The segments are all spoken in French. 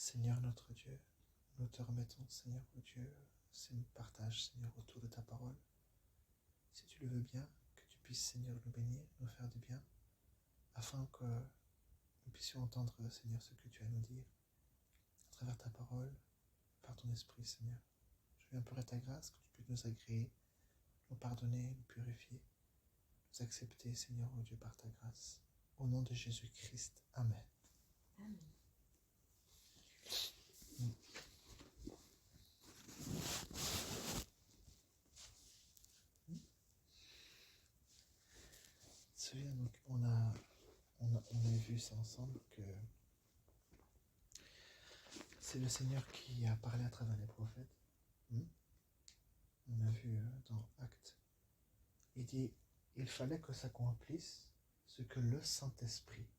Seigneur notre Dieu, nous te remettons, Seigneur oh Dieu, ce partage, Seigneur, autour de ta parole. Si tu le veux bien, que tu puisses, Seigneur, nous bénir, nous faire du bien, afin que nous puissions entendre, Seigneur, ce que tu as à nous dire, à travers ta parole, par ton esprit, Seigneur. Je viens implorer ta grâce, que tu puisses nous agréer, nous pardonner, nous purifier, nous accepter, Seigneur oh Dieu, par ta grâce. Au nom de Jésus-Christ. Amen. Amen. Tu te souviens, donc, on a vu ça ensemble, que c'est le Seigneur qui a parlé à travers les prophètes. On a vu dans Actes. Il dit, il fallait que s'accomplisse ce que le Saint-Esprit,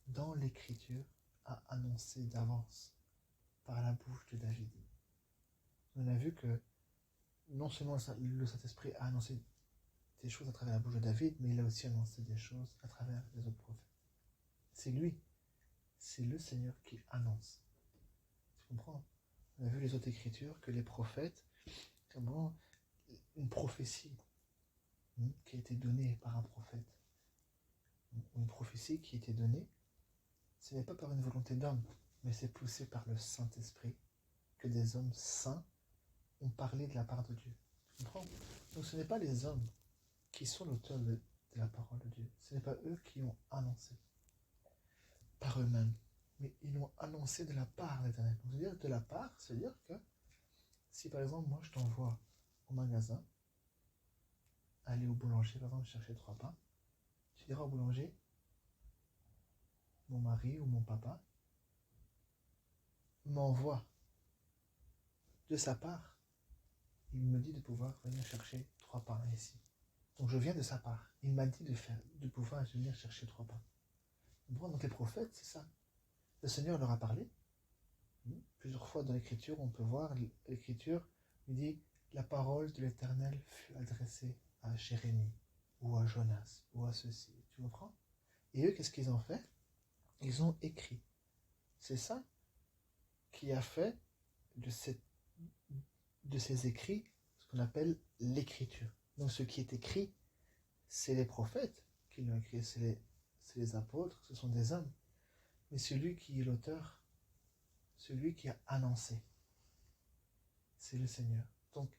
dans l'Écriture, a annoncé d'avance par la bouche de David. On a vu que non seulement le Saint-Esprit a annoncé des choses à travers la bouche de David, mais il a aussi annoncé des choses à travers les autres prophètes. C'est lui, c'est le Seigneur qui annonce. Tu comprends? On a vu les autres Écritures que les prophètes, comment une prophétie qui a été donnée par un prophète, une prophétie qui a été donnée, ce n'est pas par une volonté d'homme, mais c'est poussé par le Saint-Esprit, que des hommes saints ont parlé de la part de Dieu. Tu comprends? Donc ce n'est pas les hommes qui sont l'auteur de la parole de Dieu. Ce n'est pas eux qui ont annoncé par eux-mêmes, mais ils l'ont annoncé de la part de l'Éternel. Donc, c'est-à-dire de la part, c'est-à-dire que si par exemple moi je t'envoie au magasin, aller au boulanger, par exemple chercher 3 pains, tu diras au boulanger, mon mari ou mon papa m'envoie de sa part, il me dit de pouvoir venir chercher 3 pains ici. Donc je viens de sa part. Il m'a dit de pouvoir venir chercher 3 pains. Donc les prophètes, c'est ça. Le Seigneur leur a parlé. Plusieurs fois dans l'Écriture, on peut voir, l'Écriture lui dit, la parole de l'Éternel fut adressée à Jérémie, ou à Jonas, ou à ceci. Tu comprends? Et eux, qu'est-ce qu'ils ont fait? Ils ont écrit. C'est ça qui a fait de ces écrits ce qu'on appelle l'Écriture. Donc ce qui est écrit, c'est les prophètes qui l'ont écrit, c'est les apôtres, ce sont des hommes. Mais celui qui est l'auteur, celui qui a annoncé, c'est le Seigneur. Donc,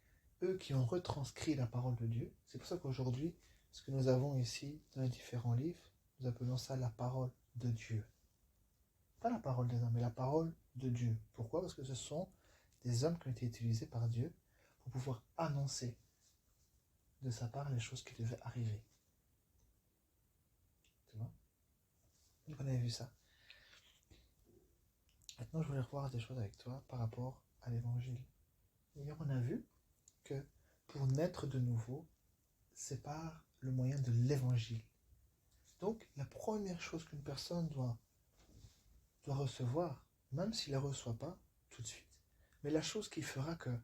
eux qui ont retranscrit la parole de Dieu, c'est pour ça qu'aujourd'hui, ce que nous avons ici dans les différents livres, nous appelons ça la parole de Dieu. Pas la parole des hommes, mais la parole de Dieu. Pourquoi? Parce que ce sont des hommes qui ont été utilisés par Dieu pour pouvoir annoncer de sa part les choses qui devaient arriver. Tu vois? Donc on avait vu ça. Maintenant, je voulais revoir des choses avec toi par rapport à l'évangile. D'ailleurs, on a vu que pour naître de nouveau, c'est par le moyen de l'évangile. Donc, la première chose qu'une personne doit recevoir, même s'il ne la reçoit pas tout de suite, mais la chose qui fera que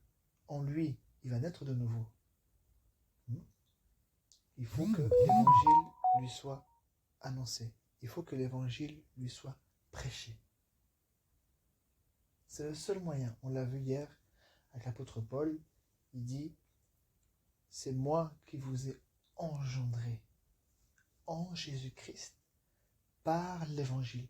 en lui, il va naître de nouveau, il faut que l'évangile lui soit annoncé. Il faut que l'évangile lui soit prêché. C'est le seul moyen. On l'a vu hier avec l'apôtre Paul. Il dit, c'est moi qui vous ai engendré en Jésus-Christ par l'évangile.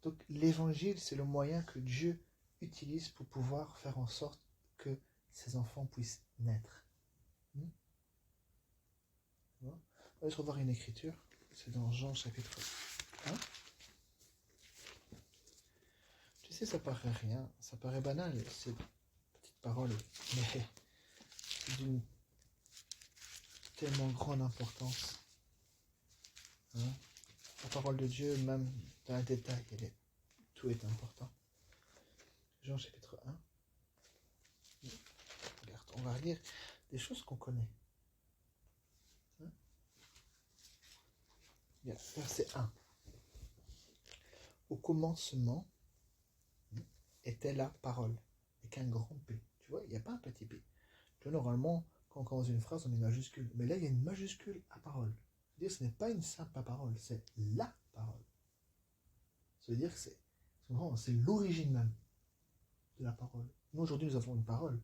Donc l'évangile, c'est le moyen que Dieu utilise pour pouvoir faire en sorte que ses enfants puissent naître. On va juste revoir une écriture. C'est dans Jean chapitre 1. Tu sais, ça paraît rien, ça paraît banal, ces petites paroles, mais c'est d'une tellement grande importance. La parole de Dieu, même dans le détail, tout est important. Jean chapitre 1. Regarde, on va lire des choses qu'on connaît. Verset 1. Au commencement était la parole, avec un grand P. Tu vois, il n'y a pas un petit P. Tu vois, normalement, quand on commence une phrase, on met une majuscule. Mais là, il y a une majuscule à parole. C'est-à-dire que ce n'est pas une simple parole, c'est la parole. Ça veut dire que C'est l'origine même de la parole. Nous, aujourd'hui, nous avons une parole.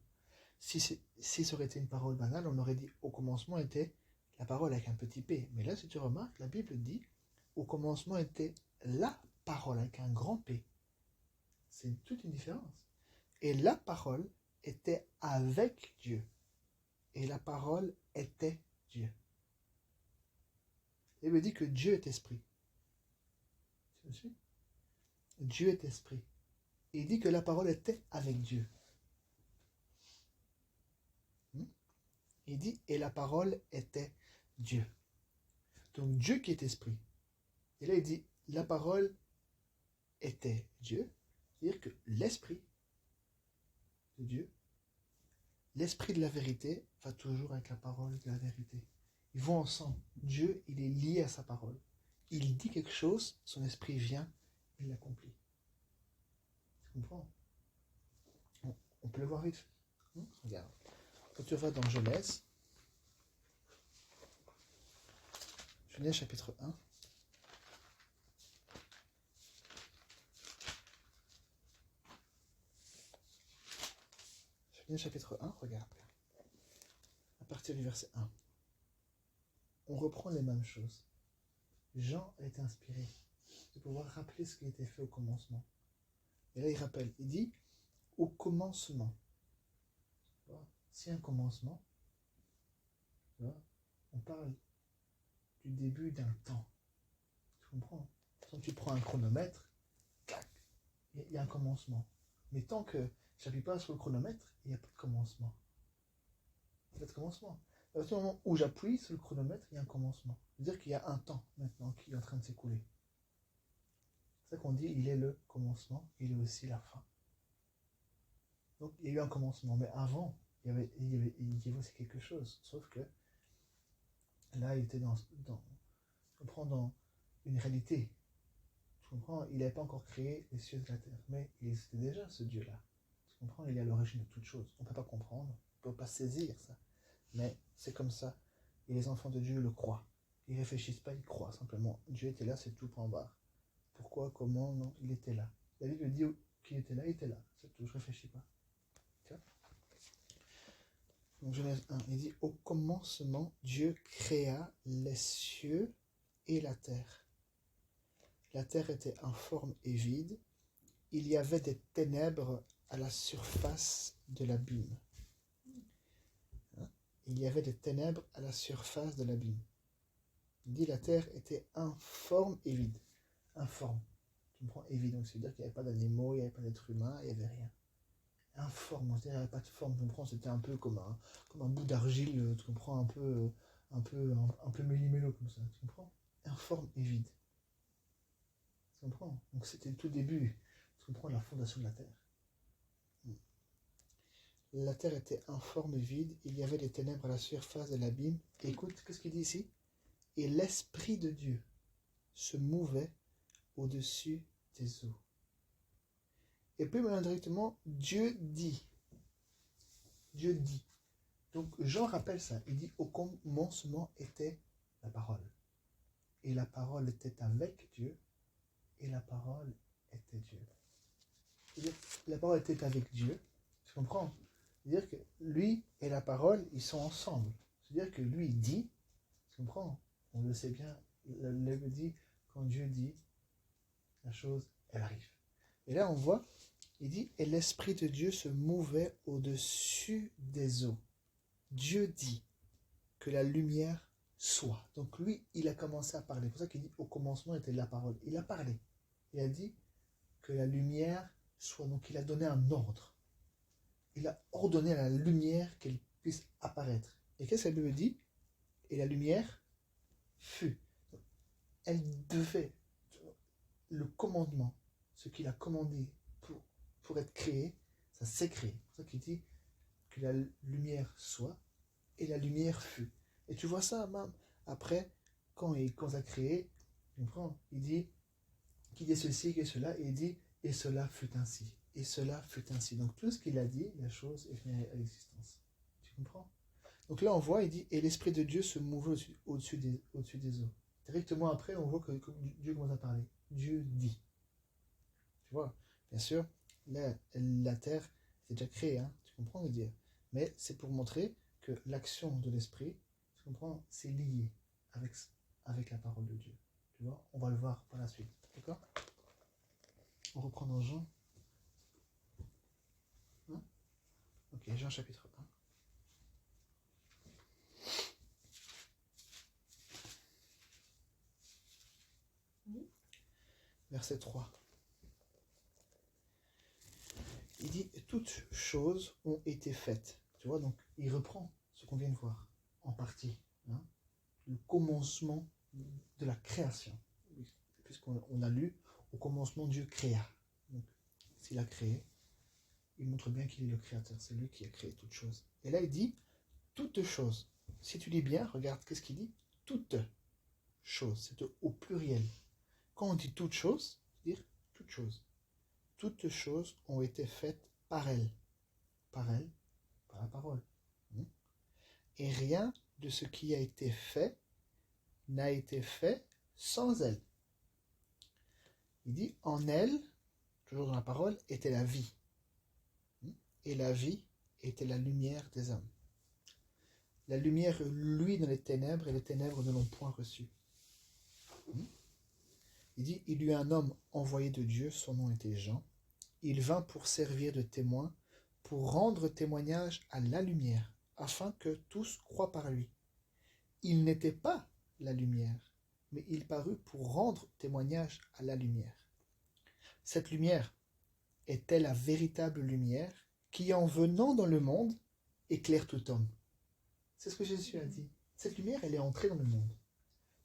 Si ça aurait été une parole banale, on aurait dit au commencement était la parole avec un petit p. Mais là, si tu remarques, la Bible dit au commencement était la parole avec un grand P. C'est toute une différence. Et la parole était avec Dieu. Et la parole était Dieu. Il me dit que Dieu est esprit. Tu me suis? Dieu est esprit. Et il dit que la parole était avec Dieu. Il dit, et la parole était Dieu. Donc Dieu qui est esprit. Et là il dit, la parole était Dieu. C'est-à-dire que l'esprit de Dieu, l'esprit de la vérité va toujours avec la parole de la vérité. Ils vont ensemble. Dieu, il est lié à sa parole. Il dit quelque chose, son esprit vient, il l'accomplit. Tu comprends? On peut le voir vite. Regarde. Quand tu vas dans Genèse chapitre 1. Genèse chapitre 1, regarde. À partir du verset 1. On reprend les mêmes choses. Jean a été inspiré de pouvoir rappeler ce qui a été fait au commencement. Et là, il rappelle, il dit, au commencement. S'il y a un commencement, on parle du début d'un temps. Tu comprends? Quand tu prends un chronomètre, il y a un commencement. Mais tant que je n'appuie pas sur le chronomètre, il n'y a pas de commencement. Il n'y a pas de commencement. À partir du moment où j'appuie sur le chronomètre, il y a un commencement. C'est-à-dire qu'il y a un temps maintenant qui est en train de s'écouler. C'est ça qu'on dit, il est le commencement, il est aussi la fin. Donc il y a eu un commencement, mais avant, il y avait aussi quelque chose. Sauf que là, il était dans une réalité. Tu comprends? Il n'avait pas encore créé les cieux et la terre, mais il existait déjà ce Dieu-là. Tu comprends? Il est à l'origine de toutes choses. On ne peut pas comprendre, on ne peut pas saisir ça. Mais c'est comme ça. Et les enfants de Dieu le croient. Ils ne réfléchissent pas, ils croient simplement. Dieu était là, c'est tout, point barre. Pourquoi, comment, non, il était là. La Bible dit qu'il était là, c'est tout, je ne réfléchis pas. Tu vois? Donc Genèse 1, il dit, au commencement, Dieu créa les cieux et la terre. La terre était informe et vide. Il y avait des ténèbres à la surface de l'abîme. Il y avait des ténèbres à la surface de l'abîme. Il dit la terre était informe et vide. Informe. Tu comprends? Et vide. Donc c'est-à-dire qu'il n'y avait pas d'animaux, il n'y avait pas d'êtres humains, il n'y avait rien. Informe, c'est-à-dire qu'il n'y avait pas de forme. Tu comprends? C'était un peu comme un bout d'argile, tu comprends? Un peu méli-mélo comme ça. Tu comprends? Informe et vide. Tu comprends? Donc c'était le tout début. Tu comprends? La fondation de la terre. La terre était informe et vide, il y avait des ténèbres à la surface de l'abîme. Écoute, qu'est-ce qu'il dit ici? Et l'Esprit de Dieu se mouvait au-dessus des eaux. Et puis, indirectement, Dieu dit. Dieu dit. Donc, Jean rappelle ça. Il dit, au commencement était la parole. Et la parole était avec Dieu. Et la parole était Dieu. C'est-à-dire, la parole était avec Dieu. Tu comprends? C'est-à-dire que lui et la parole, ils sont ensemble. C'est-à-dire que lui dit, tu comprends? On le sait bien, la Bible dit, quand Dieu dit, la chose, elle arrive. Et là, on voit, il dit, et l'Esprit de Dieu se mouvait au-dessus des eaux. Dieu dit que la lumière soit. Donc lui, il a commencé à parler. C'est pour ça qu'il dit, au commencement était la parole. Il a parlé. Il a dit que la lumière soit. Donc il a donné un ordre. Il a ordonné à la lumière qu'elle puisse apparaître. Et qu'est-ce que la Bible dit? Et la lumière fut. Elle devait, le commandement, ce qu'il a commandé pour être créé, ça s'est créé. C'est pour ça qu'il dit que la lumière soit, et la lumière fut. Et tu vois ça même après, quand il a créé, il dit qu'il dit ceci, qu'il dit cela, et il dit, et cela fut ainsi. Et cela fut ainsi. Donc tout ce qu'il a dit, la chose est venue à l'existence. Tu comprends? Donc là on voit, il dit, et l'Esprit de Dieu se mouvait au-dessus des eaux. Directement après, on voit que Dieu commence à parler. Dieu dit. Tu vois, bien sûr, la terre c'est déjà créée, hein, tu comprends ce que je veux dire. Mais c'est pour montrer que l'action de l'esprit, tu comprends, c'est lié avec, avec la parole de Dieu. Tu vois, on va le voir par la suite. D'accord? On reprend dans Jean. Hein? Ok, Jean chapitre 1. Verset 3. Il dit, toutes choses ont été faites. Tu vois, donc il reprend ce qu'on vient de voir, en partie. Hein, le commencement de la création. Puisqu'on a lu, au commencement Dieu créa. Donc, s'il a créé, il montre bien qu'il est le créateur. C'est lui qui a créé toutes choses. Et là, il dit, toutes choses. Si tu lis bien, regarde, qu'est-ce qu'il dit? Toutes choses. C'est au pluriel. Quand on dit toutes choses, c'est-à-dire toutes choses. Toutes choses ont été faites par elle, par la parole. Et rien de ce qui a été fait n'a été fait sans elle. Il dit, en elle, toujours dans la parole, était la vie. Et la vie était la lumière des hommes. La lumière luit dans les ténèbres et les ténèbres ne l'ont point reçue. Il dit, il y eut un homme envoyé de Dieu, son nom était Jean. Il vint pour servir de témoin, pour rendre témoignage à la lumière, afin que tous croient par lui. Il n'était pas la lumière, mais il parut pour rendre témoignage à la lumière. Cette lumière était la véritable lumière qui, en venant dans le monde, éclaire tout homme. C'est ce que Jésus a dit. Cette lumière, elle est entrée dans le monde.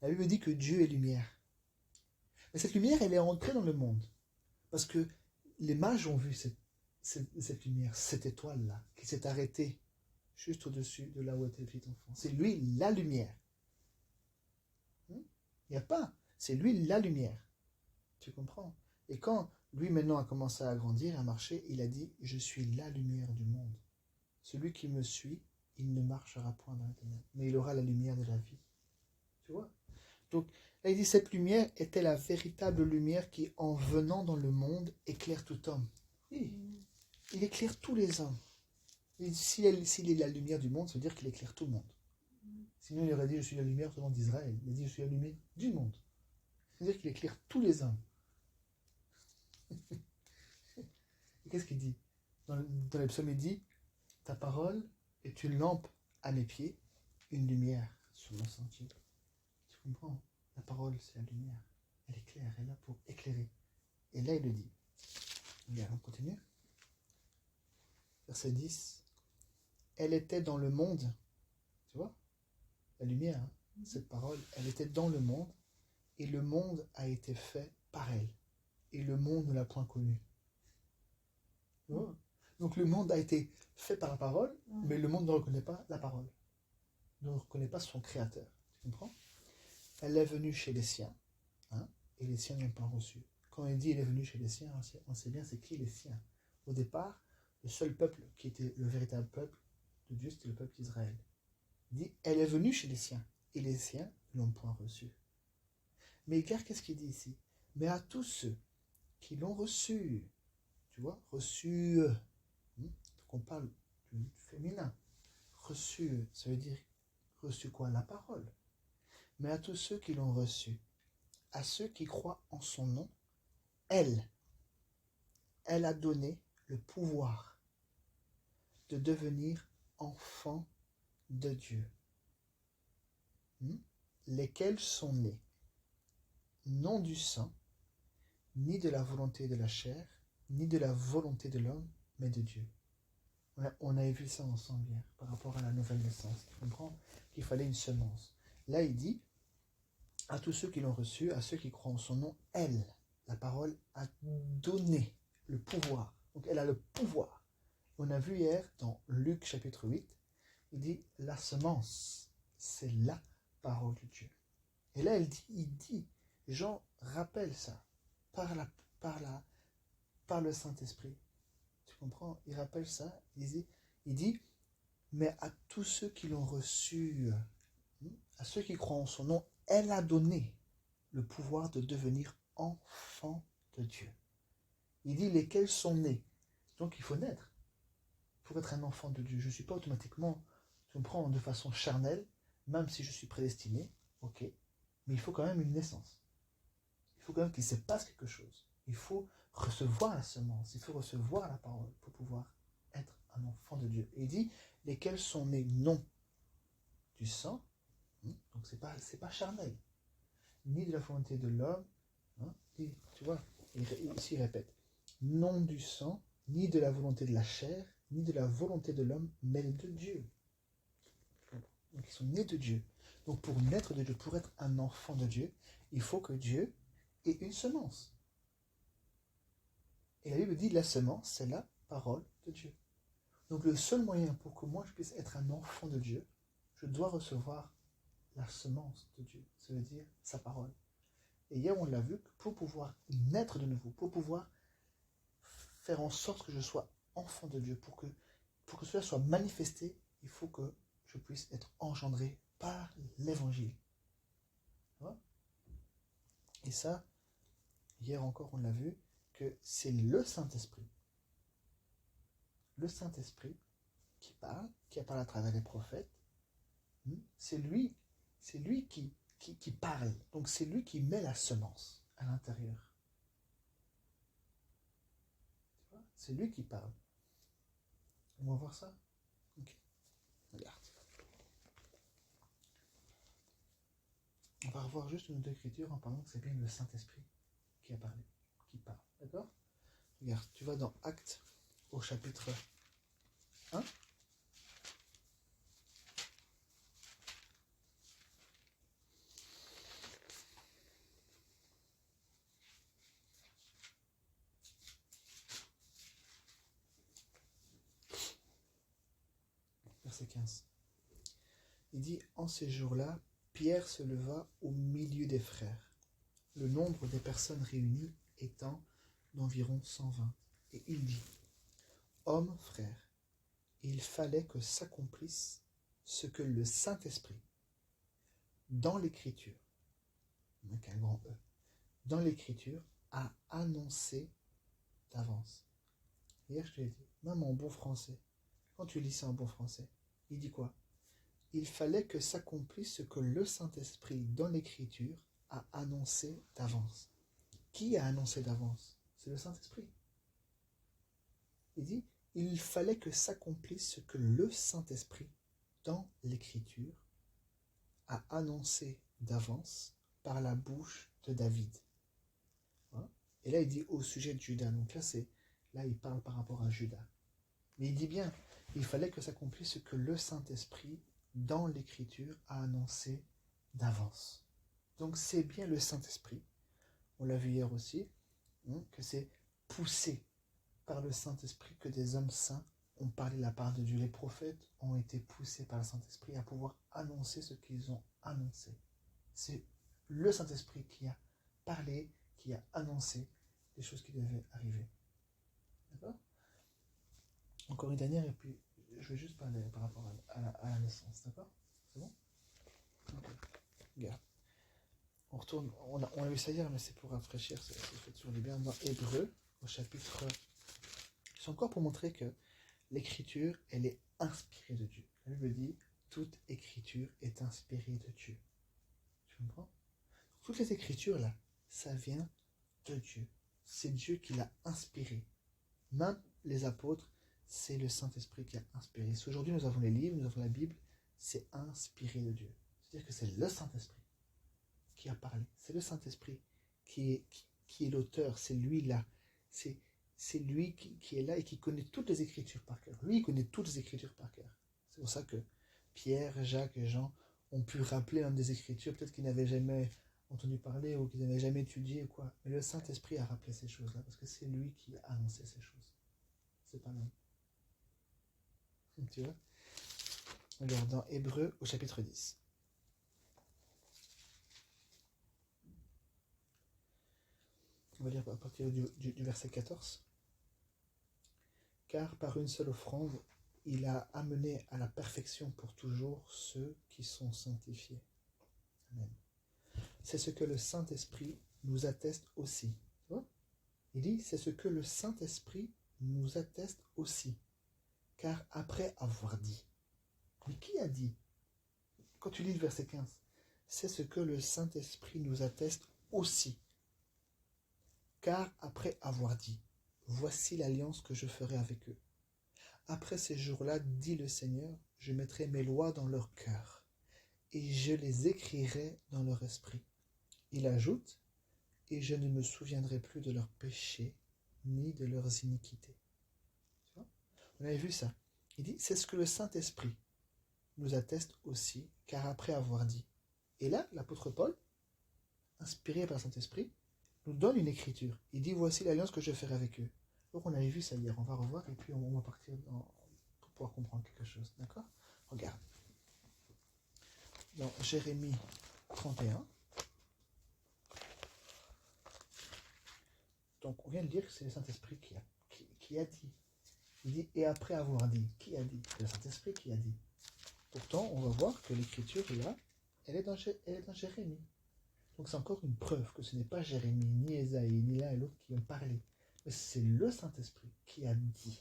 La Bible dit que Dieu est lumière. Mais cette lumière, elle est entrée dans le monde. Parce que les mages ont vu cette lumière, cette étoile-là, qui s'est arrêtée juste au-dessus de là où était le petit enfant. C'est lui la lumière. Il n'y a pas. C'est lui la lumière. Tu comprends? Et quand lui maintenant a commencé à grandir, à marcher, il a dit, je suis la lumière du monde. Celui qui me suit, il ne marchera point dans la ténèbres, mais il aura la lumière de la vie. Tu vois? Donc, là, il dit, cette lumière était la véritable lumière qui, en venant dans le monde, éclaire tout homme. Oui, il éclaire tous les hommes. S'il est la lumière du monde, ça veut dire qu'il éclaire tout le monde. Sinon, il aurait dit, je suis la lumière seulement d'Israël. Il a dit, je suis la lumière du monde. C'est-à-dire qu'il éclaire tous les hommes. Et qu'est-ce qu'il dit? Dans les psaumes, il dit, ta parole est une lampe à mes pieds, une lumière sur mon sentier. Tu comprends? La parole, c'est la lumière. Elle éclaire, elle est là pour éclairer. Et là, il le dit. Regarde, on continue. Verset 10. Elle était dans le monde. Tu vois? La lumière, hein? Cette parole, elle était dans le monde. Et le monde a été fait par elle. Et le monde ne l'a point connue. Tu vois? Donc le monde a été fait par la parole, mais le monde ne reconnaît pas la parole. Ne reconnaît pas son créateur. Tu comprends? Elle est venue chez les siens, hein, et les siens n'ont pas reçu. Quand il dit elle est venue chez les siens, on sait bien c'est qui les siens. Au départ, le seul peuple qui était le véritable peuple de Dieu, c'était le peuple d'Israël. Il dit elle est venue chez les siens, et les siens ne l'ont point reçu. Mais regarde qu'est-ce qu'il dit ici. Mais à tous ceux qui l'ont reçu, tu vois, reçu, donc on parle du féminin. Reçu, ça veut dire reçu quoi? La parole. Mais à tous ceux qui l'ont reçu, à ceux qui croient en son nom, elle a donné le pouvoir de devenir enfants de Dieu, lesquels sont nés, non du sang, ni de la volonté de la chair, ni de la volonté de l'homme, mais de Dieu. On avait vu ça ensemble hier, par rapport à la nouvelle naissance. Tu comprends qu'il fallait une semence. Là, il dit, à tous ceux qui l'ont reçu, à ceux qui croient en son nom, elle, la parole, a donné le pouvoir. Donc, elle a le pouvoir. On a vu hier, dans Luc chapitre 8, il dit, la semence, c'est la parole de Dieu. Et là, il dit, Jean rappelle ça, par le Saint-Esprit. Tu comprends? Il rappelle ça, il dit, mais à tous ceux qui l'ont reçu, à ceux qui croient en son nom, elle a donné le pouvoir de devenir enfant de Dieu. Il dit lesquels sont nés. Donc il faut naître pour être un enfant de Dieu. Je ne suis pas automatiquement, je me prends de façon charnelle, même si je suis prédestiné, ok, mais il faut quand même une naissance. Il faut quand même qu'il se passe quelque chose. Il faut recevoir la semence, il faut recevoir la parole pour pouvoir être un enfant de Dieu. Et il dit lesquels sont nés non du sang, donc c'est pas charnel, ni de la volonté de l'homme, et, tu vois, ici il répète, non du sang, ni de la volonté de la chair, ni de la volonté de l'homme, mais de Dieu. Donc ils sont nés de Dieu. Donc pour naître de Dieu, pour être un enfant de Dieu, il faut que Dieu ait une semence. Et la Bible dit la semence, c'est la parole de Dieu. Donc le seul moyen pour que moi je puisse être un enfant de Dieu, je dois recevoir la semence de Dieu, ça veut dire sa parole. Et hier on l'a vu, que pour pouvoir naître de nouveau, pour pouvoir faire en sorte que je sois enfant de Dieu, pour que cela soit manifesté, il faut que je puisse être engendré par l'évangile. Et ça, hier encore on l'a vu, que c'est le Saint-Esprit qui parle, qui a parlé à travers les prophètes. C'est lui qui parle. Donc c'est lui qui met la semence à l'intérieur. C'est lui qui parle. On va voir ça. Ok. Regarde. On va revoir juste une autre écriture en parlant que c'est bien le Saint-Esprit qui a parlé, qui parle. D'accord? Regarde, tu vas dans Actes au chapitre 1. Verset 15. Il dit, en ces jours-là, Pierre se leva au milieu des frères, le nombre des personnes réunies étant d'environ 120. Et il dit, hommes, frères, il fallait que s'accomplisse ce que le Saint-Esprit, dans l'Écriture, avec un grand E, dans l'Écriture, a annoncé d'avance. Hier, je te l'ai dit, même en bon français, quand tu lis ça en bon français, il dit quoi? Il fallait que s'accomplisse ce que le Saint-Esprit, dans l'Écriture, a annoncé d'avance. Qui a annoncé d'avance? C'est le Saint-Esprit. Il dit, il fallait que s'accomplisse ce que le Saint-Esprit, dans l'Écriture, a annoncé d'avance par la bouche de David. Et là, il dit au sujet de Judas. Donc là, il parle par rapport à Judas. Mais il dit bien, il fallait que s'accomplisse ce que le Saint-Esprit, dans l'Écriture, a annoncé d'avance. Donc c'est bien le Saint-Esprit, on l'a vu hier aussi, que c'est poussé par le Saint-Esprit que des hommes saints ont parlé de la part de Dieu. Les prophètes ont été poussés par le Saint-Esprit à pouvoir annoncer ce qu'ils ont annoncé. C'est le Saint-Esprit qui a parlé, qui a annoncé les choses qui devaient arriver. D'accord? Encore une dernière, et puis je vais juste parler par rapport à la naissance. D'accord? C'est bon? Okay. Regarde. On retourne, on a vu ça hier, mais c'est pour rafraîchir, ça fait toujours du bien. Dans Hébreux, au chapitre... C'est encore pour montrer que l'écriture, elle est inspirée de Dieu. La Bible dit, toute écriture est inspirée de Dieu. Tu comprends? Toutes les écritures, là, ça vient de Dieu. C'est Dieu qui l'a inspiré. Même les apôtres, c'est le Saint-Esprit qui a inspiré. Si aujourd'hui nous avons les livres, nous avons la Bible, c'est inspiré de Dieu. C'est-à-dire que c'est le Saint-Esprit qui a parlé. C'est le Saint-Esprit qui est l'auteur. C'est lui là. C'est lui qui est là et qui connaît toutes les Écritures par cœur. Lui, il connaît toutes les Écritures par cœur. C'est pour ça que Pierre, Jacques et Jean ont pu rappeler l'un des Écritures, peut-être qu'ils n'avaient jamais entendu parler ou qu'ils n'avaient jamais étudié ou quoi. Mais le Saint-Esprit a rappelé ces choses-là parce que c'est lui qui a annoncé ces choses. C'est pas l'homme. Tu vois? Regarde dans Hébreux au chapitre 10. On va lire à partir du verset 14. Car par une seule offrande, il a amené à la perfection pour toujours ceux qui sont sanctifiés. Amen. C'est ce que le Saint-Esprit nous atteste aussi. Tu vois? Il dit, c'est ce que le Saint-Esprit nous atteste aussi. Car après avoir dit, mais qui a dit? Quand tu lis le verset 15, c'est ce que le Saint-Esprit nous atteste aussi. Car après avoir dit, voici l'alliance que je ferai avec eux. Après ces jours-là, dit le Seigneur, je mettrai mes lois dans leur cœur, et je les écrirai dans leur esprit. Il ajoute, et je ne me souviendrai plus de leurs péchés, ni de leurs iniquités. Tu vois? On avait vu ça. Il dit, c'est ce que le Saint-Esprit nous atteste aussi, car après avoir dit. Et là, l'apôtre Paul, inspiré par le Saint-Esprit, nous donne une écriture. Il dit, voici l'alliance que je ferai avec eux. Donc on avait vu ça hier, on va revoir, et puis on va partir pour pouvoir comprendre quelque chose. D'accord? Regarde. Dans Jérémie 31, donc on vient de dire que c'est le Saint-Esprit qui a dit. Il dit, et après avoir dit, qui a dit? C'est le Saint-Esprit qui a dit. Pourtant, on va voir que l'écriture, là, elle est dans Jérémie. Donc c'est encore une preuve que ce n'est pas Jérémie, ni Ésaïe, ni l'un et l'autre qui ont parlé. Mais c'est le Saint-Esprit qui a dit,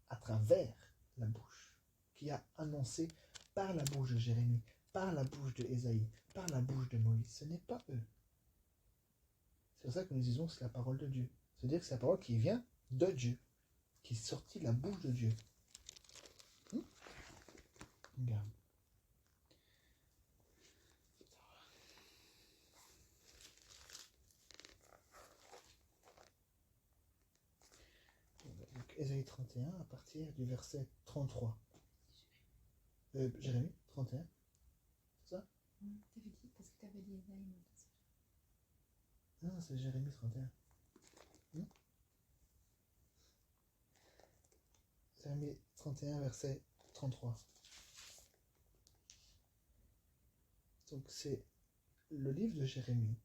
à travers la bouche, qui a annoncé par la bouche de Jérémie, par la bouche de Ésaïe, par la bouche de Moïse. Ce n'est pas eux. C'est pour ça que nous disons que c'est la parole de Dieu. C'est-à-dire que c'est la parole qui vient de Dieu, qui est sortie de la bouche de Dieu. Regarde. Donc, Ésaïe 31, à partir du verset 33. Jérémie 31, c'est ça? T'avais dit, parce que t'avais dit Ésaïe. Non, c'est Jérémie 31. Jérémie 31, verset 33. Donc c'est le livre de Jérémie.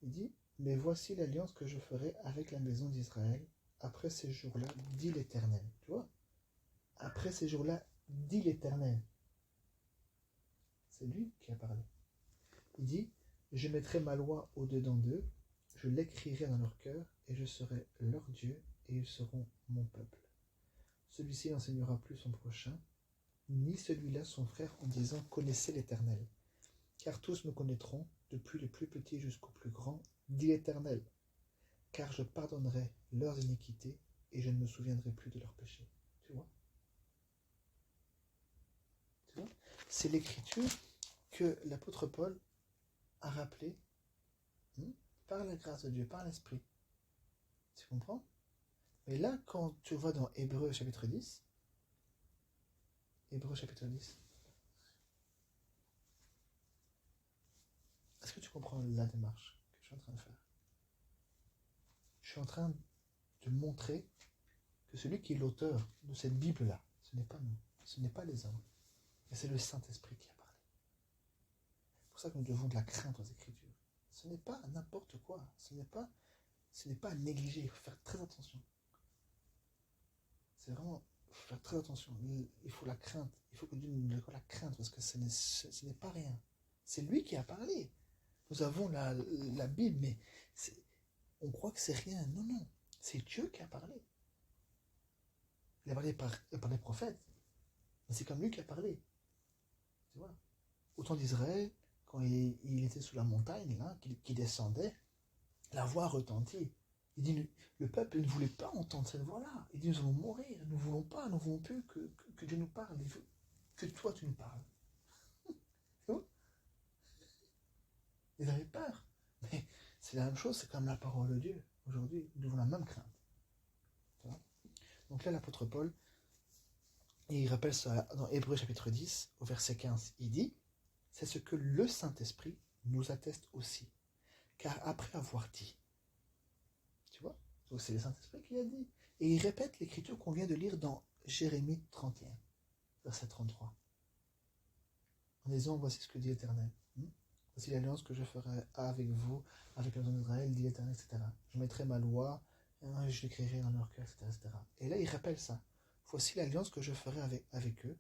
Il dit, mais voici l'alliance que je ferai avec la maison d'Israël après ces jours-là, dit l'Éternel. Tu vois? Après ces jours-là, dit l'Éternel. C'est lui qui a parlé. Il dit, je mettrai ma loi au-dedans d'eux, je l'écrirai dans leur cœur, et je serai leur Dieu, et ils seront mon peuple. Celui-ci n'enseignera plus son prochain, ni celui-là son frère, en disant, connaissez l'Éternel. Car tous me connaîtront, depuis le plus petit jusqu'au plus grand, dit l'Éternel. Car je pardonnerai leurs iniquités, et je ne me souviendrai plus de leurs péchés. Tu vois? Tu vois? C'est l'écriture que l'apôtre Paul a rappelée par la grâce de Dieu, par l'Esprit. Tu comprends? Mais là, quand tu vois dans Hébreux chapitre 10, Hébreux chapitre 10, est-ce que tu comprends la démarche que je suis en train de faire? Je suis en train de montrer que celui qui est l'auteur de cette Bible-là, ce n'est pas nous, ce n'est pas les hommes, mais c'est le Saint-Esprit qui a parlé. C'est pour ça que nous devons de la crainte aux Écritures. Ce n'est pas n'importe quoi, ce n'est pas à négliger, il faut faire très attention. C'est vraiment, il faut faire très attention. Il faut la crainte, il faut que Dieu nous accorde la crainte, parce que ce n'est pas rien. C'est lui qui a parlé. Nous avons la Bible, mais on croit que c'est rien. Non, non, c'est Dieu qui a parlé. Il a parlé par les prophètes, mais c'est comme lui qui a parlé. Tu vois? Au temps d'Israël, quand il était sous la montagne, là, qui descendait, la voix retentit. Il dit, le peuple ne voulait pas entendre cette voix-là. Il dit, nous allons mourir, nous ne voulons pas, nous ne voulons plus que Dieu nous parle, il veut que toi tu nous parles. Ils avaient peur. Mais c'est la même chose, c'est comme la parole de Dieu. Aujourd'hui, nous devons la même crainte. Donc là, l'apôtre Paul, il rappelle ça dans Hébreux chapitre 10, au verset 15. Il dit, c'est ce que le Saint-Esprit nous atteste aussi. Car après avoir dit, tu vois, donc c'est le Saint-Esprit qui a dit. Et il répète l'écriture qu'on vient de lire dans Jérémie 31, verset 33. En disant, voici ce que dit l'Éternel. Voici l'alliance que je ferai avec vous, avec la maison d'Israël, dit l'Éternel, etc. Je mettrai ma loi, je l'écrirai dans leur cœur, etc., etc. Et là, il rappelle ça. Voici l'alliance que je ferai avec eux.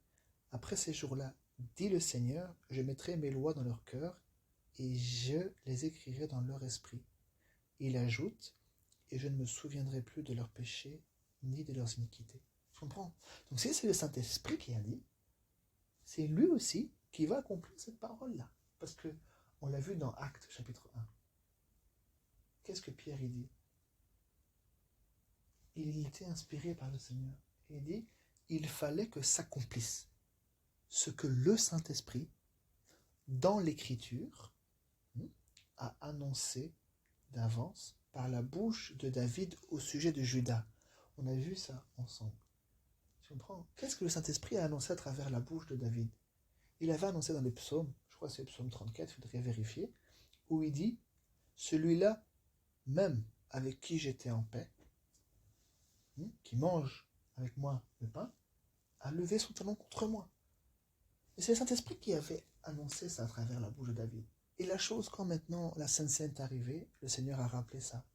Après ces jours-là, dit le Seigneur, je mettrai mes lois dans leur cœur et je les écrirai dans leur esprit. Il ajoute, et je ne me souviendrai plus de leurs péchés ni de leurs iniquités. Tu comprends? Donc si c'est le Saint-Esprit qui a dit, c'est lui aussi qui va accomplir cette parole-là. Parce que on l'a vu dans Actes chapitre 1. Qu'est-ce que Pierre il dit? Il était inspiré par le Seigneur. Il dit, il fallait que s'accomplisse ce que le Saint-Esprit, dans l'Écriture, a annoncé d'avance par la bouche de David au sujet de Judas. On a vu ça ensemble. Tu comprends? Qu'est-ce que le Saint-Esprit a annoncé à travers la bouche de David? Il avait annoncé dans les psaumes, je crois que c'est le psaume 34, il faudrait vérifier, où il dit, celui-là, même avec qui j'étais en paix, qui mange avec moi le pain, a levé son talon contre moi. Et c'est le Saint-Esprit qui avait annoncé ça à travers la bouche de David. Et la chose, quand maintenant la Sainte Seine est arrivée, le Seigneur a rappelé ça.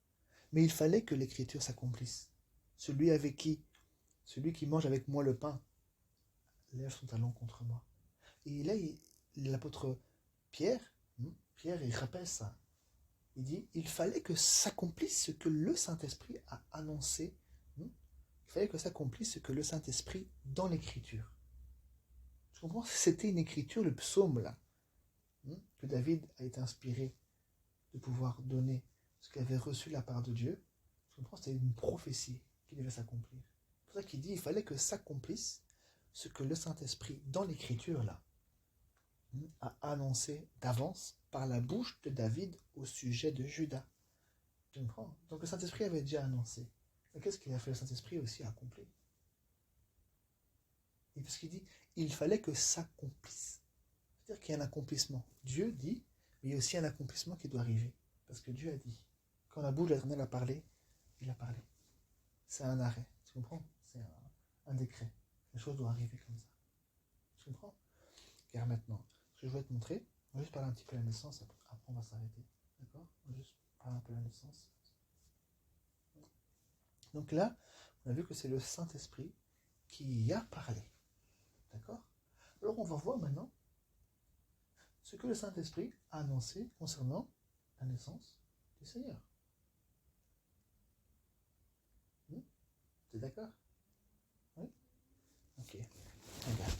Mais il fallait que l'Écriture s'accomplisse. Celui qui mange avec moi le pain, lève son talon contre moi. Et là, l'apôtre Pierre, il rappelle ça. Il dit, il fallait que s'accomplisse ce que le Saint-Esprit a annoncé. Il fallait que s'accomplisse ce que le Saint-Esprit dans l'Écriture. Tu comprends? C'était une écriture, le psaume là, que David a été inspiré de pouvoir donner ce qu'il avait reçu de la part de Dieu. Tu comprends? C'était une prophétie qui devait s'accomplir. C'est pour ça qu'il dit, il fallait que s'accomplisse ce que le Saint-Esprit dans l'écriture là a annoncé d'avance par la bouche de David au sujet de Judas. Tu comprends? Donc le Saint-Esprit avait déjà annoncé. Mais qu'est-ce qu'il a fait? Le Saint-Esprit aussi a accompli. Et parce qu'il dit, il fallait que s'accomplisse. C'est-à-dire qu'il y a un accomplissement. Dieu dit, mais il y a aussi un accomplissement qui doit arriver. Parce que Dieu a dit. Quand la bouche de l'Éternel a parlé, il a parlé. C'est un arrêt. Tu comprends? C'est un décret. Les choses doivent arriver comme ça. Tu comprends? Car maintenant, ce que je vais te montrer, on va juste parler un petit peu de la naissance, après on va s'arrêter. D'accord? On va juste parler un peu de la naissance. Donc là, on a vu que c'est le Saint-Esprit qui y a parlé. D'accord? Alors on va voir maintenant ce que le Saint-Esprit a annoncé concernant la naissance du Seigneur. T'es d'accord? Oui? Ok. Regarde.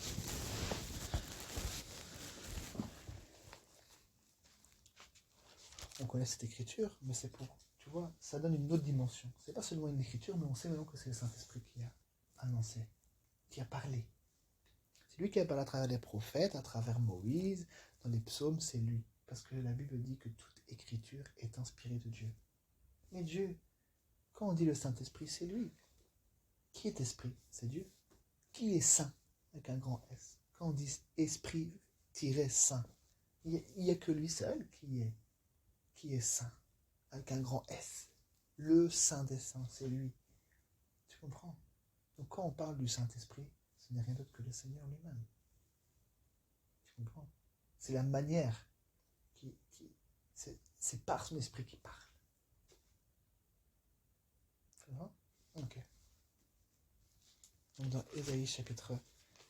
On connaît cette écriture, mais c'est pour, tu vois, ça donne une autre dimension. C'est pas seulement une écriture, mais on sait maintenant que c'est le Saint-Esprit qui a annoncé, qui a parlé. C'est lui qui a parlé à travers les prophètes, à travers Moïse, dans les psaumes, c'est lui. Parce que la Bible dit que toute écriture est inspirée de Dieu. Mais Dieu, quand on dit le Saint-Esprit, c'est lui. Qui est esprit? C'est Dieu. Qui est saint? Avec un grand S. Quand on dit esprit-saint, il n'y a que lui seul qui est saint, avec un grand S. Le Saint des Saints, c'est lui. Tu comprends? Donc quand on parle du Saint-Esprit, ce n'est rien d'autre que le Seigneur lui-même. Tu comprends? C'est la manière c'est par son esprit qui parle. Ça va? Ok. Donc dans Ésaïe chapitre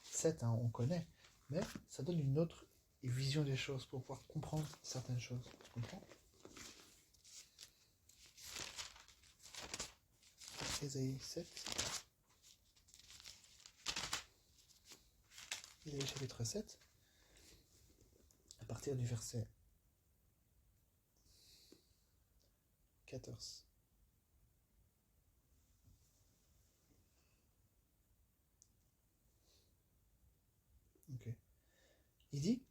7, on connaît, mais ça donne une autre vision des choses pour pouvoir comprendre certaines choses. Tu comprends? Ésaïe 7. Ésaïe chapitre 7, à partir du verset 14. Ok. Il dit,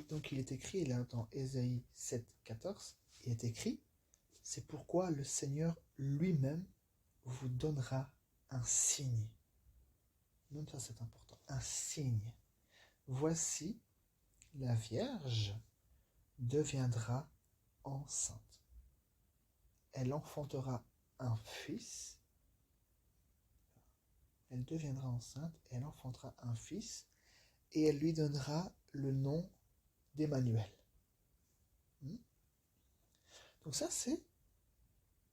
donc il est écrit, là dans Ésaïe 7, 14, il est écrit, c'est pourquoi le Seigneur lui-même vous donnera un signe. Même ça c'est important, un signe. Voici, la Vierge deviendra enceinte. Elle enfantera un fils. Elle deviendra enceinte, elle enfantera un fils, et elle lui donnera le nom d'Emmanuel. Donc ça, c'est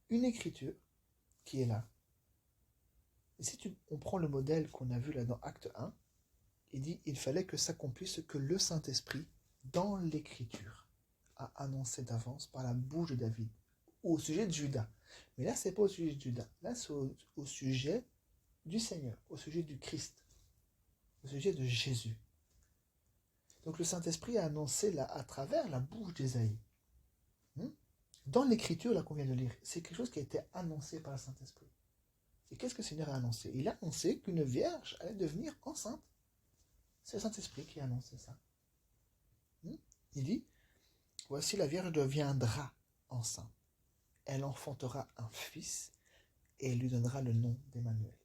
une écriture qui est là. Et si on prend le modèle qu'on a vu là dans Acte 1, il dit il fallait que s'accomplisse ce que le Saint-Esprit, dans l'écriture, a annoncé d'avance par la bouche de David au sujet de Judas. Mais là, c'est pas au sujet de Judas. Là, c'est au sujet du Seigneur, au sujet du Christ, au sujet de Jésus. Donc le Saint-Esprit a annoncé là, à travers la bouche d'Ésaïe. Dans l'écriture là qu'on vient de lire, c'est quelque chose qui a été annoncé par le Saint-Esprit. Et qu'est-ce que le Seigneur a annoncé? Il a annoncé qu'une vierge allait devenir enceinte. C'est le Saint-Esprit qui a annoncé ça. Il dit, voici la Vierge deviendra enceinte. Elle enfantera un fils et elle lui donnera le nom d'Emmanuel.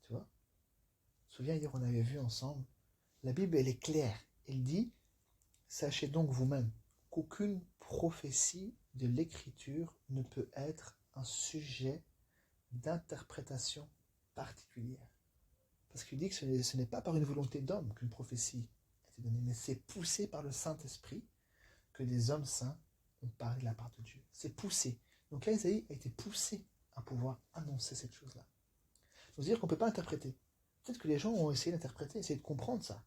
Tu vois? Souviens, hier on avait vu ensemble, la Bible elle est claire. Elle dit, sachez donc vous-même qu'aucune prophétie de l'écriture ne peut être un sujet d'interprétation particulière. Parce qu'il dit que ce n'est pas par une volonté d'homme qu'une prophétie a été donnée, mais c'est poussé par le Saint-Esprit que des hommes saints ont parlé de la part de Dieu. C'est poussé. Donc là, Isaïe a été poussé à pouvoir annoncer cette chose-là. C'est-à-dire qu'on ne peut pas interpréter. Peut-être que les gens ont essayé d'interpréter, essayé de comprendre ça.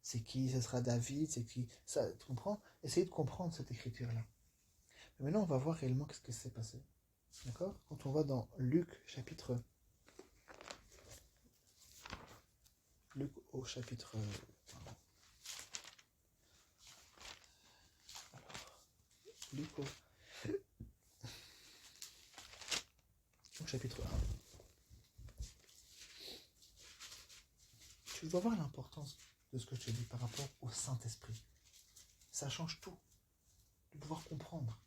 C'est qui? Ce sera David? C'est qui? Ça, tu comprends? Essayez de comprendre cette écriture-là. Mais maintenant, on va voir réellement qu'est-ce qui s'est passé. D'accord? Quand on va dans Luc au chapitre... Luc au chapitre 1. Tu vas voir l'importance de ce que je te dis par rapport au Saint-Esprit. Ça change tout. De pouvoir comprendre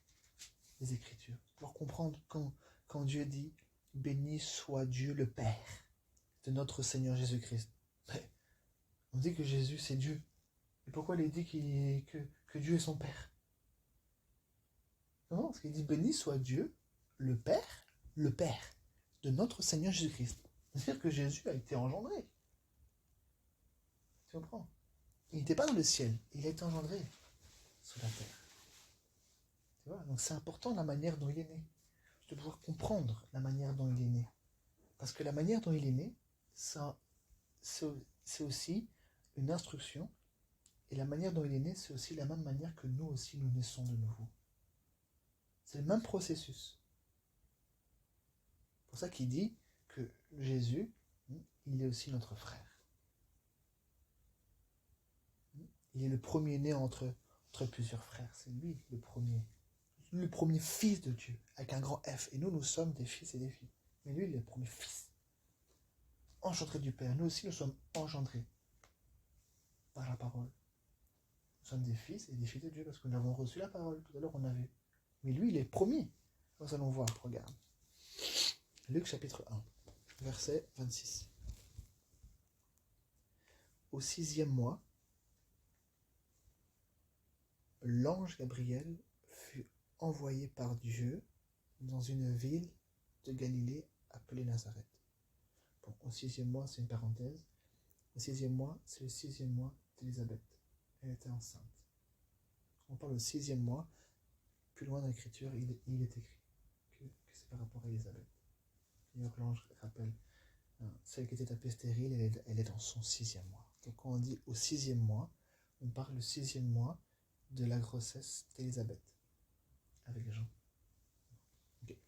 les Écritures. De pouvoir comprendre quand Dieu dit « Béni soit Dieu le Père de notre Seigneur Jésus-Christ ». On dit que Jésus c'est Dieu. Et pourquoi il dit que Dieu est son Père? Non, parce qu'il dit « Béni soit Dieu le Père de notre Seigneur Jésus-Christ ». C'est-à-dire que Jésus a été engendré. Tu comprends? Il n'était pas dans le ciel, il a été engendré sous la terre. Tu vois? Donc c'est important la manière dont il est né. De pouvoir comprendre la manière dont il est né. Parce que la manière dont il est né, c'est aussi une instruction. Et la manière dont il est né, c'est aussi la même manière que nous aussi nous naissons de nouveau. C'est le même processus. C'est pour ça qu'il dit que Jésus, il est aussi notre frère. Il est le premier-né entre plusieurs frères. C'est lui le premier fils de Dieu, avec un grand F. Et nous sommes des fils et des filles. Mais lui, il est le premier fils. Engendré du Père. Nous aussi, nous sommes engendrés par la parole. Nous sommes des fils et des filles de Dieu parce que nous avons reçu la parole. Tout à l'heure, on a vu. Mais lui, il est premier. Nous allons voir, regarde. Luc chapitre 1, verset 26. Au 6e mois, l'ange Gabriel fut envoyé par Dieu dans une ville de Galilée appelée Nazareth. Bon, au 6e mois, c'est une parenthèse. Au 6e mois, c'est le 6e mois d'Élisabeth. Elle était enceinte. On parle au 6e mois, plus loin dans l'écriture, il est écrit que c'est par rapport à Élisabeth. D'ailleurs, l'ange rappelle, celle qui était appelée stérile, elle est dans son 6e mois. Donc quand on dit au 6e mois, on parle le 6e mois de la grossesse d'Élisabeth avec Jean. Okay.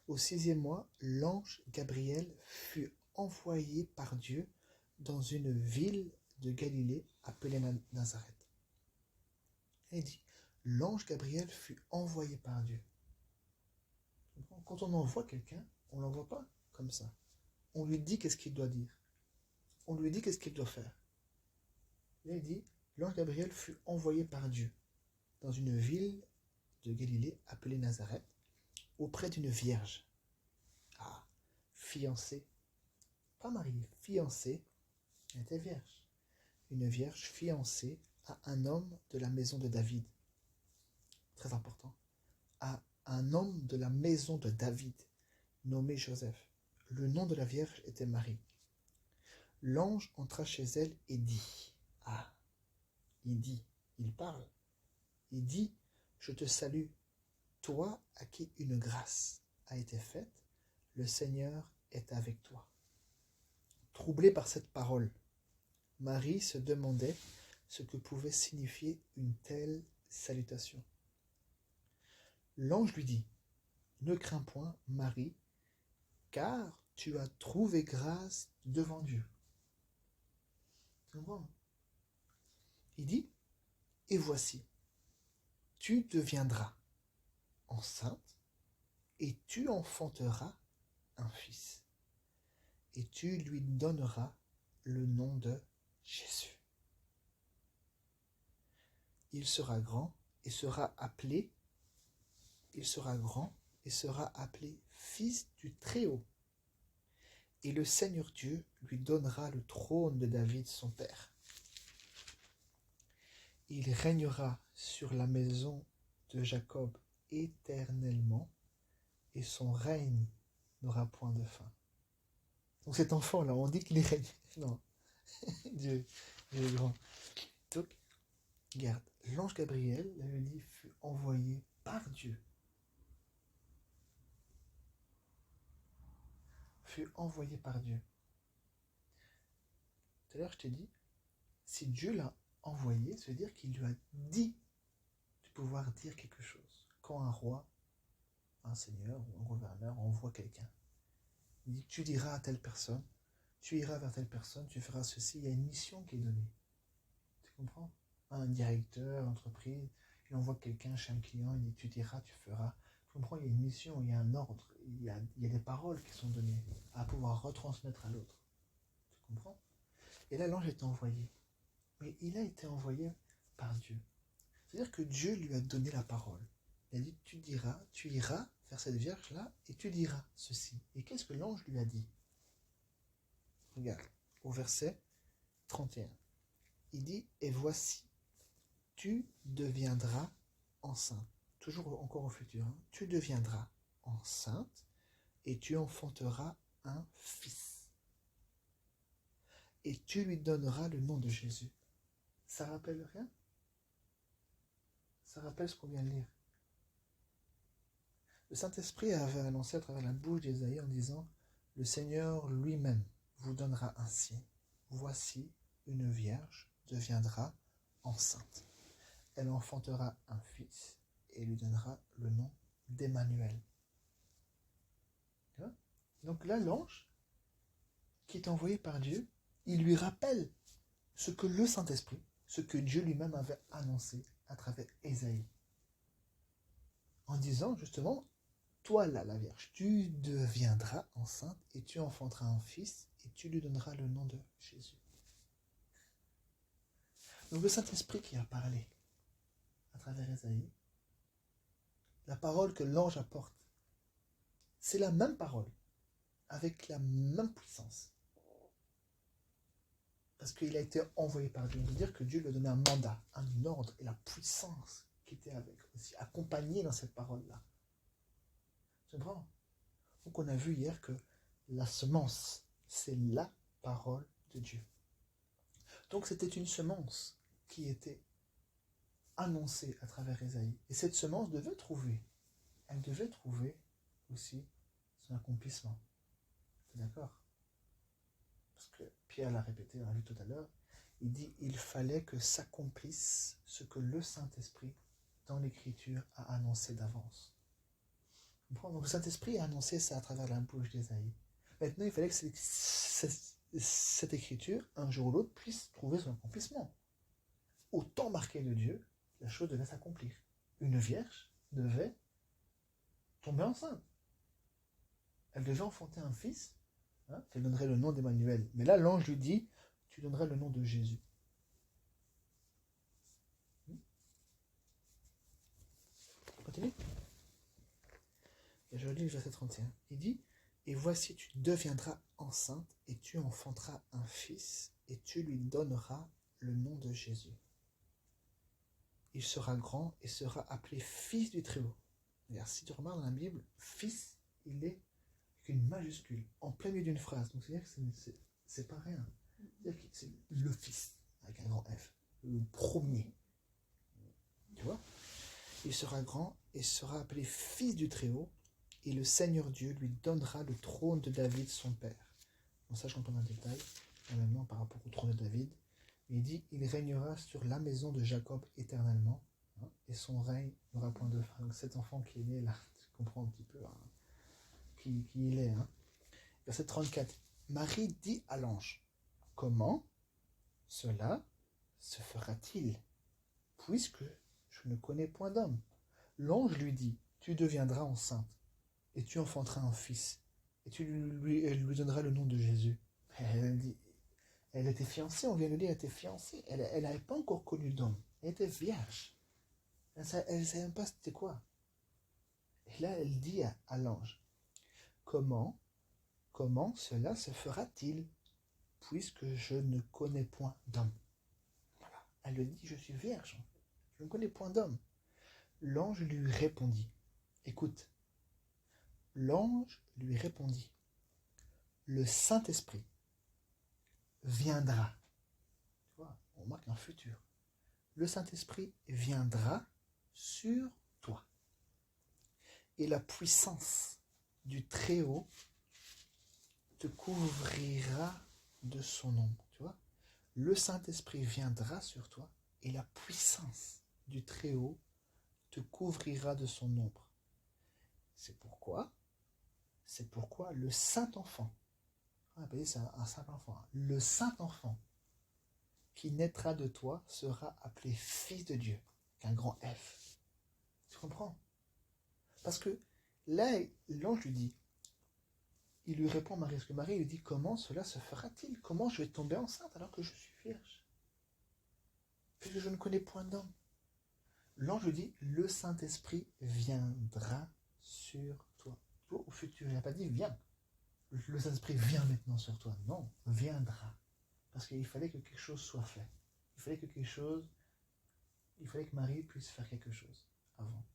Au 6e mois, l'ange Gabriel fut envoyé par Dieu dans une ville de Galilée appelée Nazareth. Il dit, l'ange Gabriel fut envoyé par Dieu. Quand on envoie quelqu'un, on ne l'envoie pas comme ça. On lui dit qu'est-ce qu'il doit dire. On lui dit qu'est-ce qu'il doit faire. Là, il dit, l'ange Gabriel fut envoyé par Dieu dans une ville de Galilée appelée Nazareth, auprès d'une vierge. Ah, fiancée. Pas mariée, fiancée. Elle était vierge. Une vierge fiancée à un homme de la maison de David. Très important. À un homme de la maison de David, nommé Joseph. Le nom de la vierge était Marie. L'ange entra chez elle et dit, il parle, il dit, je te salue, toi à qui une grâce a été faite, le Seigneur est avec toi. Troublée par cette parole, Marie se demandait ce que pouvait signifier une telle salutation. L'ange lui dit, ne crains point, Marie, car tu as trouvé grâce devant Dieu. Tu comprends? Il dit, et voici, tu deviendras enceinte et tu enfanteras un fils. Et tu lui donneras le nom de Jésus. Il sera grand et sera appelé Fils du Très-Haut. Et le Seigneur Dieu lui donnera le trône de David son père. Il régnera sur la maison de Jacob éternellement, et son règne n'aura point de fin. Donc cet enfant-là, on dit qu'il règne. Non, Dieu est grand. Donc, regarde, l'ange Gabriel, la Bible dit, fut envoyé par Dieu. Fut envoyé par Dieu. Tout à l'heure, je t'ai dit, si Dieu l'a envoyé, ça veut dire qu'il lui a dit de pouvoir dire quelque chose. Quand un roi, un seigneur ou un gouverneur envoie quelqu'un, il dit, tu diras à telle personne, tu iras vers telle personne, tu feras ceci, il y a une mission qui est donnée. Tu comprends? Un directeur, entreprise, il envoie quelqu'un chez un client, il dit, tu diras, tu feras. Tu comprends? Il y a une mission, il y a un ordre, il y a des paroles qui sont données à pouvoir retransmettre à l'autre. Tu comprends? Et là, l'ange est envoyé. Mais il a été envoyé par Dieu. C'est-à-dire que Dieu lui a donné la parole. Il a dit, tu diras, tu iras vers cette vierge-là et tu diras ceci. Et qu'est-ce que l'ange lui a dit? Regarde, au verset 31. Il dit, et voici, tu deviendras enceinte. Toujours encore au futur. Hein. Tu deviendras enceinte et tu enfanteras un fils. Et tu lui donneras le nom de Jésus. Ça rappelle rien? Ça rappelle ce qu'on vient de lire. Le Saint-Esprit avait annoncé à travers la bouche d'Ésaïe en disant, le Seigneur lui-même vous donnera un signe. Voici, une vierge deviendra enceinte. Elle enfantera un fils et lui donnera le nom d'Emmanuel. Donc là, l'ange, qui est envoyé par Dieu, il lui rappelle ce que le Saint-Esprit, ce que Dieu lui-même avait annoncé à travers Ésaïe. En disant justement, toi là, la Vierge, tu deviendras enceinte et tu enfanteras un fils et tu lui donneras le nom de Jésus. Donc le Saint-Esprit qui a parlé à travers Ésaïe, la parole que l'ange apporte, c'est la même parole, avec la même puissance. Parce qu'il a été envoyé par Dieu. On veut dire que Dieu lui a donné un mandat, un ordre et la puissance qui était avec, aussi accompagnée dans cette parole-là. Tu comprends? Donc on a vu hier que la semence, c'est la parole de Dieu. Donc c'était une semence qui était annoncée à travers Ésaïe. Et cette semence devait trouver aussi son accomplissement. Tu es d'accord? Parce que Pierre l'a répété, on l'a vu tout à l'heure, il dit il fallait que s'accomplisse ce que le Saint-Esprit dans l'Écriture a annoncé d'avance. Donc le Saint-Esprit a annoncé ça à travers la bouche d'Ésaïe. Maintenant, il fallait que cette Écriture, un jour ou l'autre, puisse trouver son accomplissement. Au temps marqué de Dieu, la chose devait s'accomplir. Une vierge devait tomber enceinte. Elle devait enfanter un fils, qu'elle donnerait le nom d'Emmanuel. Mais là, l'ange lui dit, tu donnerais le nom de Jésus. Continue. Et je lis le verset 31. Il dit, et voici, tu deviendras enceinte et tu enfanteras un fils et tu lui donneras le nom de Jésus. Il sera grand et sera appelé Fils du Très-Haut. Regarde, si tu remarques dans la Bible, Fils, il est avec une majuscule, en plein milieu d'une phrase. Donc c'est-à-dire que c'est pas rien. C'est-à-dire que c'est le Fils, avec un grand F, le premier. Tu vois? Il sera grand et sera appelé Fils du Très-Haut, et le Seigneur Dieu lui donnera le trône de David, son père. Bon, ça, je rentre dans le détail, maintenant par rapport au trône de David. Il dit, il régnera sur la maison de Jacob éternellement, et et son règne n'aura point de fin. Donc cet enfant qui est né là, tu comprends un petit peu hein, qui il est. Hein. Verset 34. Marie dit à l'ange, comment cela se fera-t-il, puisque je ne connais point d'homme? L'ange lui dit, tu deviendras enceinte, et tu enfanteras un fils, et elle lui donneras le nom de Jésus. Elle était fiancée, on vient de dire, elle était fiancée. Elle n'avait pas encore connu d'homme. Elle était vierge. Elle ne savait même pas c'était quoi. Et là, elle dit à l'ange, comment cela se fera-t-il, puisque je ne connais point d'homme? Voilà. Elle lui dit, je suis vierge. Je ne connais point d'homme. L'ange lui répondit, écoute, l'ange lui répondit, le Saint-Esprit viendra. Tu vois, on marque un futur. Le Saint-Esprit viendra sur toi. Et la puissance du Très-Haut te couvrira de son ombre. Tu vois, le Saint-Esprit viendra sur toi et la puissance du Très-Haut te couvrira de son ombre. C'est pourquoi le Saint-Enfant, on va appeler ça un Saint-Enfant, le Saint-Enfant qui naîtra de toi sera appelé Fils de Dieu, qu'un grand F. Tu comprends? Parce que là, l'ange lui dit, il lui répond à Marie, parce que Marie lui dit, comment cela se fera-t-il? Comment je vais tomber enceinte alors que je suis vierge? Puisque je ne connais point d'homme. L'ange lui dit, le Saint-Esprit viendra sur toi. Au futur, il n'a pas dit viens. Le Saint-Esprit vient maintenant sur toi. Non, viendra. Parce qu'il fallait que quelque chose soit fait. Il fallait que Marie puisse faire quelque chose avant.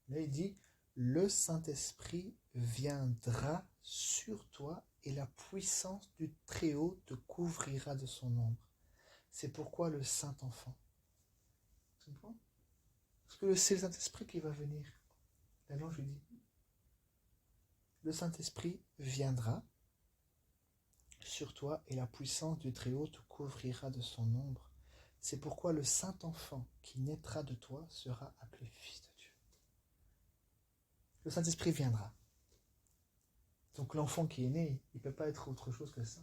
Là, il dit, le Saint-Esprit viendra sur toi et la puissance du Très-Haut te couvrira de son ombre. C'est pourquoi le Saint-Enfant. Tu comprends? Parce que c'est le Saint-Esprit qui va venir. L'ange lui dit, le Saint-Esprit viendra sur toi et la puissance du Très-Haut te couvrira de son ombre. C'est pourquoi le Saint-Enfant qui naîtra de toi sera appelé Fils de Dieu. Le Saint-Esprit viendra. Donc l'enfant qui est né, il ne peut pas être autre chose que ça.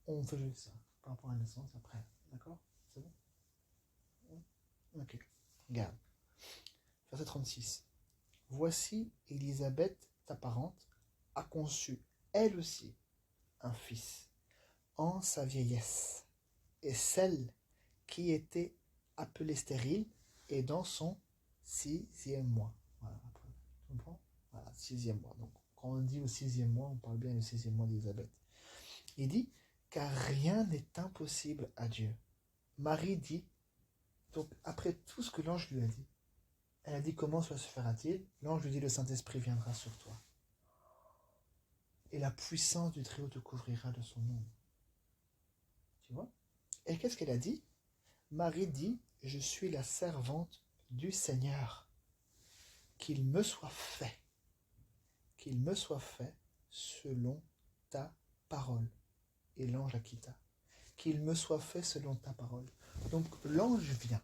On fait juste ça par rapport à la naissance après. D'accord? C'est bon? Ok. Regarde. Verset 36. Voici Élisabeth, ta parente, a conçu, elle aussi, un fils, en sa vieillesse. Et celle qui était appelée stérile est dans son 6e mois. Voilà, après, tu comprends? Voilà, 6e mois. Donc, quand on dit au 6e mois, on parle bien du 6e mois d'Élisabeth. Il dit, car rien n'est impossible à Dieu. Marie dit, donc après tout ce que l'ange lui a dit, elle a dit, comment cela se fera-t-il? L'ange lui dit, le Saint-Esprit viendra sur toi. Et la puissance du Très-Haut te couvrira de son ombre. Tu vois? Et qu'est-ce qu'elle a dit? Marie dit, je suis la servante du Seigneur. Qu'il me soit fait selon ta parole. Et l'ange la quitta. Qu'il me soit fait selon ta parole. Donc l'ange vient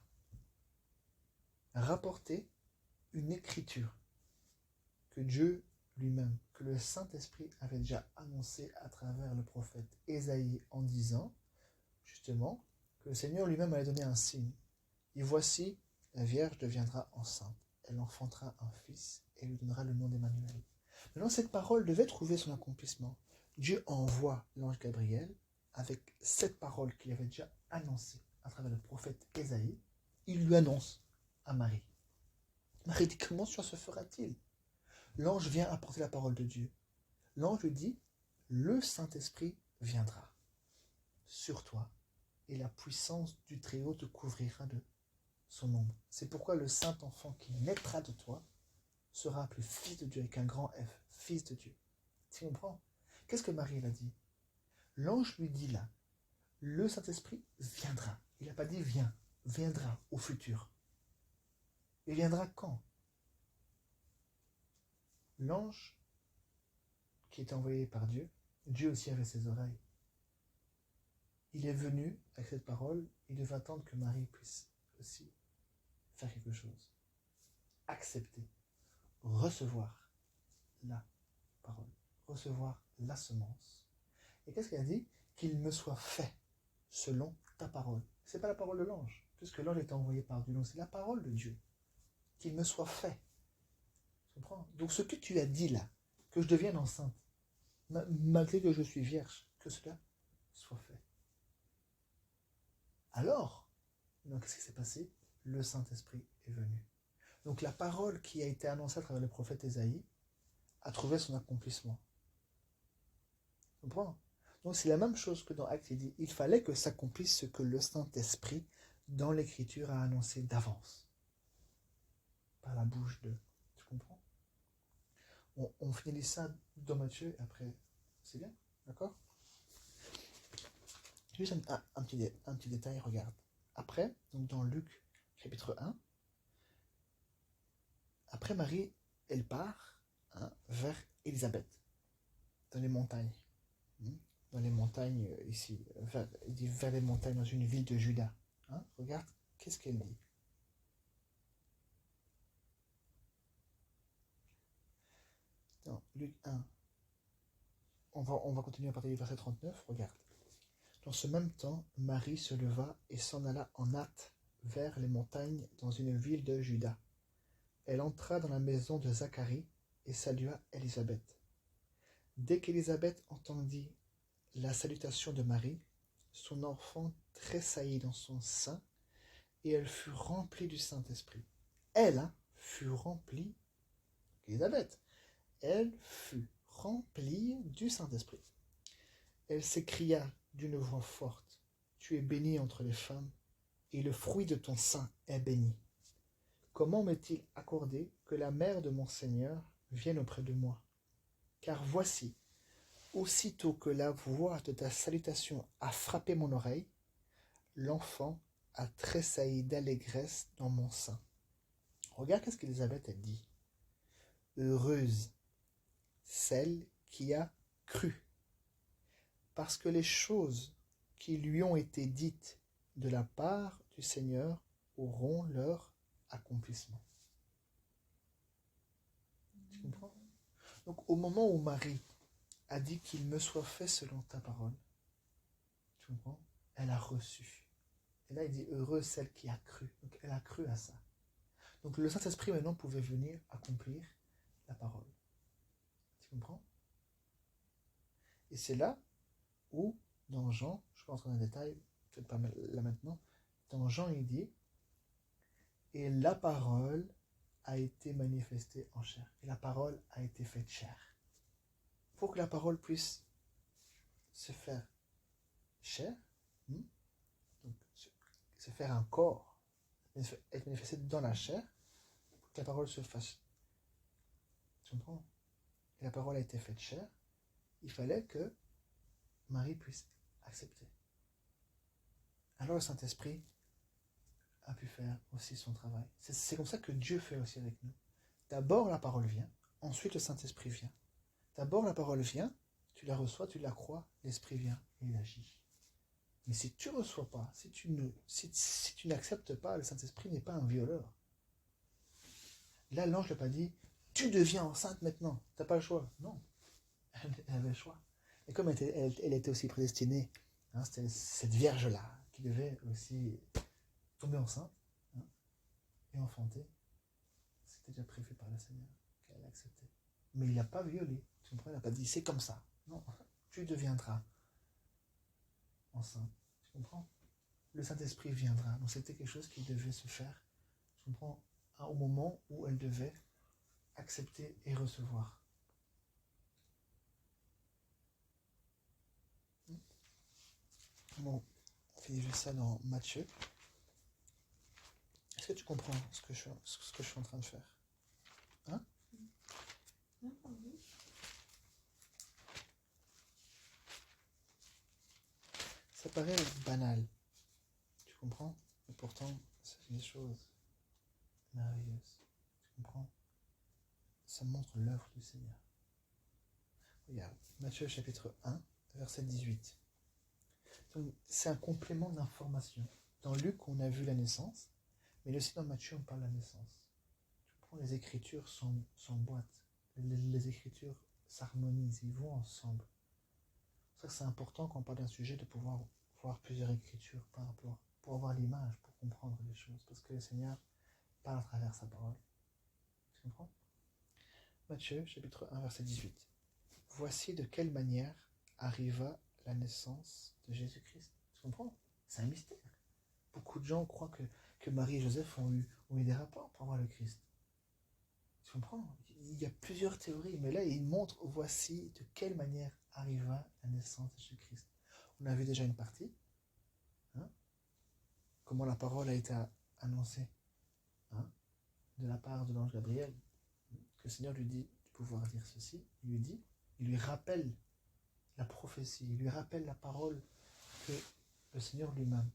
rapporter une écriture que Dieu lui-même, que le Saint-Esprit avait déjà annoncé à travers le prophète Ésaïe en disant, justement, que le Seigneur lui-même allait donner un signe. Et voici, la Vierge deviendra enceinte. Elle enfantera un fils et lui donnera le nom d'Emmanuel. Maintenant, cette parole devait trouver son accomplissement. Dieu envoie l'ange Gabriel avec cette parole qu'il avait déjà annoncée à travers le prophète Ésaïe. Il lui annonce à Marie. Marie dit, comment cela se fera-t-il? L'ange vient apporter la parole de Dieu. L'ange lui dit, le Saint-Esprit viendra sur toi et la puissance du Très-Haut te couvrira de son ombre. C'est pourquoi le Saint-Enfant qui naîtra de toi sera appelé Fils de Dieu avec un grand F, Fils de Dieu. Tu comprends? Qu'est-ce que Marie a dit? L'ange lui dit là, le Saint-Esprit viendra. Il n'a pas dit viens, viendra au futur. Il viendra quand? L'ange qui était envoyé par Dieu, Dieu aussi avait ses oreilles. il est venu avec cette parole, il devait attendre que Marie puisse aussi faire quelque chose. Accepter, recevoir la parole, recevoir la semence. Et qu'est-ce qu'elle a dit? Qu'il me soit fait selon ta parole. Ce n'est pas la parole de l'ange, puisque l'ange est envoyé par Dieu. Donc c'est la parole de Dieu. Qu'il me soit fait. Tu comprends? Donc ce que tu as dit là, que je devienne enceinte, malgré que je suis vierge, que cela soit fait. Alors, qu'est-ce qui s'est passé? Le Saint-Esprit est venu. Donc la parole qui a été annoncée à travers le prophète Ésaïe a trouvé son accomplissement. Tu comprends? Donc c'est la même chose que dans Actes, il dit, il fallait que s'accomplisse ce que le Saint-Esprit, dans l'Écriture, a annoncé d'avance. Par la bouche de... Tu comprends? On finit ça dans Matthieu, après, c'est bien, d'accord? Juste un petit détail, regarde. Après, donc dans Luc, chapitre 1, après Marie, elle part vers Élisabeth, dans les montagnes. Dans les montagnes, ici, il dit vers les montagnes, dans une ville de Juda. Regarde, qu'est-ce qu'elle dit? Dans Luc 1, on va continuer à partir du verset 39, regarde. Dans ce même temps, Marie se leva et s'en alla en hâte vers les montagnes dans une ville de Juda. Elle entra dans la maison de Zacharie et salua Élisabeth. Dès qu'Élisabeth entendit la salutation de Marie, son enfant tressaillit dans son sein et elle fut remplie du Saint-Esprit. Elle fut remplie, Élisabeth, elle fut remplie du Saint-Esprit. Elle s'écria d'une voix forte, « Tu es bénie entre les femmes, et le fruit de ton sein est béni. Comment m'est-il accordé que la mère de mon Seigneur vienne auprès de moi? Car voici, aussitôt que la voix de ta salutation a frappé mon oreille, l'enfant a tressailli d'allégresse dans mon sein. » Regarde qu'est-ce qu'Élisabeth a dit. Heureuse celle qui a cru, parce que les choses qui lui ont été dites de la part du Seigneur auront leur accomplissement. Tu comprends? Donc au moment où Marie a dit qu'il me soit fait selon ta parole, tu comprends? Elle a reçu. Et là il dit heureuse celle qui a cru. Donc elle a cru à ça. Donc le Saint-Esprit maintenant pouvait venir accomplir la parole. Tu comprends? Et c'est là où, dans Jean, je pense qu'on a un détail, peut-être pas là maintenant, dans Jean il dit, et la parole a été manifestée en chair. Et la parole a été faite chair. Pour que la parole puisse se faire chair, donc se faire un corps, être manifestée dans la chair, pour que la parole se fasse. Tu comprends? Et la parole a été faite chair, il fallait que Marie puisse accepter. Alors le Saint-Esprit a pu faire aussi son travail. C'est comme ça que Dieu fait aussi avec nous. D'abord la parole vient, ensuite le Saint-Esprit vient. D'abord la parole vient, tu la reçois, tu la crois, l'Esprit vient et il agit. Mais si tu ne reçois pas, si tu n'acceptes pas, le Saint-Esprit n'est pas un violeur. Là, l'ange ne l'a pas dit, tu deviens enceinte maintenant, tu n'as pas le choix. Non, elle avait le choix. Et comme elle était aussi prédestinée, c'était cette vierge-là qui devait aussi tomber enceinte et enfanter, c'était déjà prévu par le Seigneur qu'elle acceptait. Mais il n'a pas violé, tu comprends? Il n'a pas dit c'est comme ça. Non, tu deviendras enceinte. Tu comprends? Le Saint-Esprit viendra. Donc c'était quelque chose qui devait se faire, tu comprends, au moment où elle devait accepter et recevoir. Bon, on fait juste ça dans Matthieu. Est-ce que tu comprends ce que je suis en train de faire? Hein? Ça paraît banal, tu comprends? Mais pourtant, c'est des choses merveilleuses. Tu comprends? Ça montre l'œuvre du Seigneur. Regarde, Matthieu chapitre 1, verset 18. Donc, c'est un complément d'information. Dans Luc, on a vu la naissance, mais aussi dans Matthieu, on parle de la naissance. Tu comprends, les Écritures s'emboîtent, les Écritures s'harmonisent, ils vont ensemble. C'est pour ça que c'est important quand on parle d'un sujet de pouvoir voir plusieurs Écritures par rapport, pour avoir l'image, pour comprendre les choses, parce que le Seigneur parle à travers sa parole. Tu comprends? Matthieu, chapitre 1, verset 18. Voici de quelle manière arriva la naissance de Jésus-Christ. Tu comprends? C'est un mystère. Beaucoup de gens croient que Marie et Joseph ont eu des rapports pour avoir le Christ. Tu comprends? Il y a plusieurs théories, mais là, il montre, voici de quelle manière arriva la naissance de Jésus-Christ. On a vu déjà une partie, hein? Comment la parole a été annoncée, hein? De la part de l'ange Gabriel, que le Seigneur lui dit de pouvoir dire ceci, il lui rappelle la prophétie, il lui rappelle la parole que le Seigneur lui-même,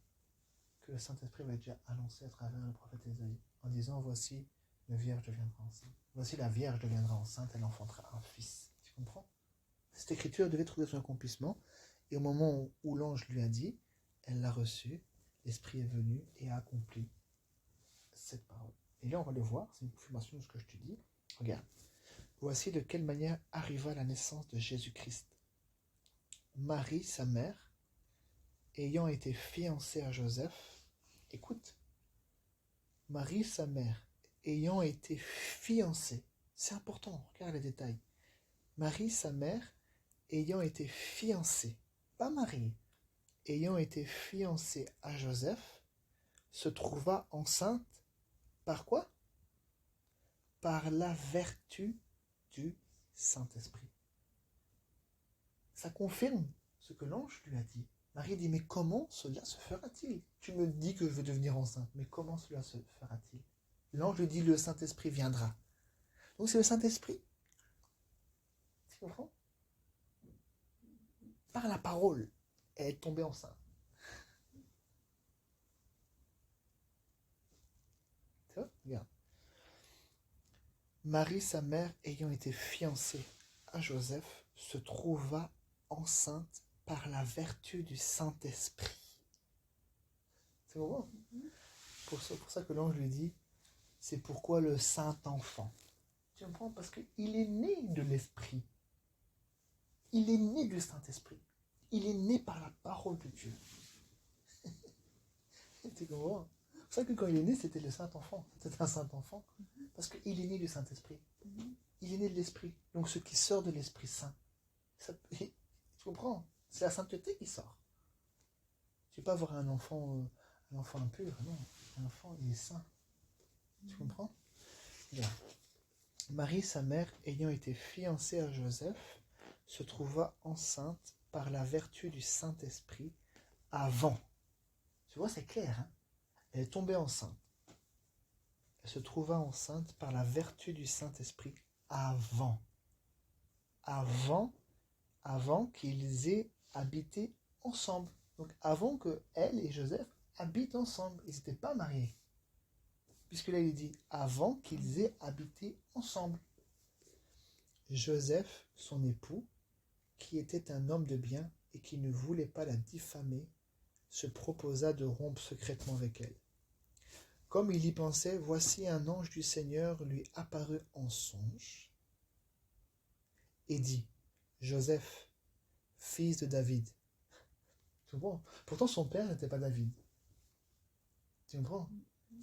que le Saint-Esprit va déjà annoncer à travers le prophète Ésaïe, en disant, voici, la Vierge deviendra enceinte. Voici, la Vierge deviendra enceinte, elle enfantera un fils. Tu comprends? Cette écriture devait trouver son accomplissement, et au moment où l'ange lui a dit, elle l'a reçu, l'Esprit est venu et a accompli cette parole. Et là, on va le voir, c'est une confirmation de ce que je te dis. Regarde. Voici de quelle manière arriva la naissance de Jésus-Christ. Marie, sa mère, ayant été fiancée à Joseph, écoute, Marie, sa mère, ayant été fiancée, c'est important, regarde les détails. Marie, sa mère, ayant été fiancée, pas mariée, ayant été fiancée à Joseph, se trouva enceinte par quoi? Par la vertu du Saint-Esprit. Ça confirme ce que l'ange lui a dit. Marie dit, mais comment cela se fera-t-il? Tu me dis que je vais devenir enceinte, mais comment cela se fera-t-il? L'ange lui dit, le Saint-Esprit viendra. Donc c'est le Saint-Esprit. Tu comprends? Par la parole, elle est tombée enceinte. Tu vois? Regarde. Marie, sa mère, ayant été fiancée à Joseph, se trouva enceinte par la vertu du Saint-Esprit. C'est bon? Pour ça que l'ange lui dit, c'est pourquoi le Saint-Enfant. Tu comprends? Parce qu'il est né de l'Esprit. Il est né du Saint-Esprit. Il est né par la parole de Dieu. Tu comprends? C'est pour ça que quand il est né, c'était le Saint-Enfant. C'était un Saint-Enfant. Parce qu'il est né du Saint-Esprit. Il est né de l'Esprit. Donc ce qui sort de l'Esprit Saint. Tu comprends? C'est la sainteté qui sort. Tu ne peux pas avoir un enfant impur. Non. Un enfant, il est saint. Tu comprends? Bien. Marie, sa mère, ayant été fiancée à Joseph, se trouva enceinte par la vertu du Saint-Esprit avant. Tu vois, c'est clair, hein? Elle est tombée enceinte. Elle se trouva enceinte par la vertu du Saint-Esprit avant. Avant qu'ils aient habité ensemble. Donc avant que elle et Joseph habitent ensemble. Ils n'étaient pas mariés. Puisque là il dit avant qu'ils aient habité ensemble. Joseph, son époux, qui était un homme de bien et qui ne voulait pas la diffamer, se proposa de rompre secrètement avec elle. Comme il y pensait, voici un ange du Seigneur lui apparut en songe et dit, Joseph, fils de David. Tu comprends? Pourtant son père n'était pas David. Tu comprends?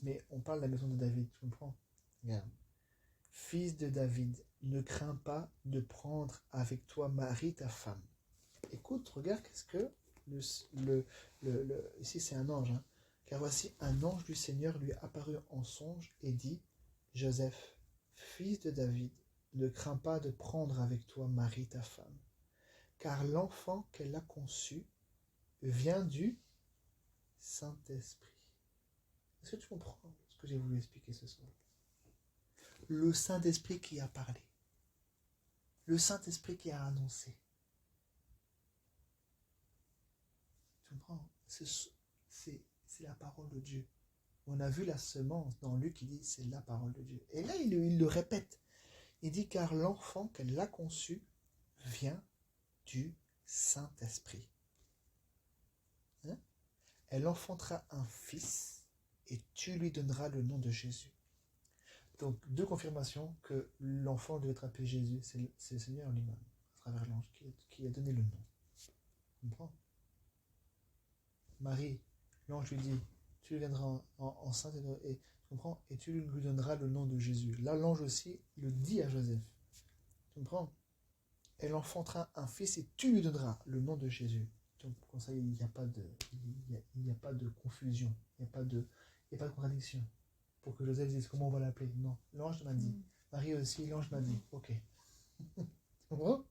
Mais on parle de la maison de David, tu comprends? Regarde. Fils de David, ne crains pas de prendre avec toi Marie ta femme. Écoute, regarde qu'est-ce que ici c'est un ange, hein. Car voici un ange du Seigneur lui apparut en songe et dit, Joseph, fils de David, ne crains pas de prendre avec toi Marie ta femme, car l'enfant qu'elle a conçu vient du Saint-Esprit. Est-ce que tu comprends ce que j'ai voulu expliquer ce soir? Le Saint-Esprit qui a parlé. Le Saint-Esprit qui a annoncé. Tu comprends? C'est la parole de Dieu. On a vu la semence dans Luc qui dit c'est la parole de Dieu. Et là, il le répète. Il dit car l'enfant qu'elle a conçu vient du Saint-Esprit. Elle enfantera un fils et tu lui donneras le nom de Jésus. Donc, deux confirmations que l'enfant devait être appelé Jésus. C'est le Seigneur lui-même, à travers l'ange, qui a donné le nom. Tu comprends? Marie, l'ange lui dit, tu deviendras enceinte et tu comprends? Et tu lui donneras le nom de Jésus. Là, l'ange aussi le dit à Joseph. Tu comprends? Elle enfantera un fils et tu lui donneras le nom de Jésus. Donc, comme ça, il n'y a pas de confusion, il n'y a pas de contradiction. Pour que Joseph dise comment on va l'appeler. Non, l'ange m'a dit. Marie aussi, l'ange m'a dit. Ok. Bon.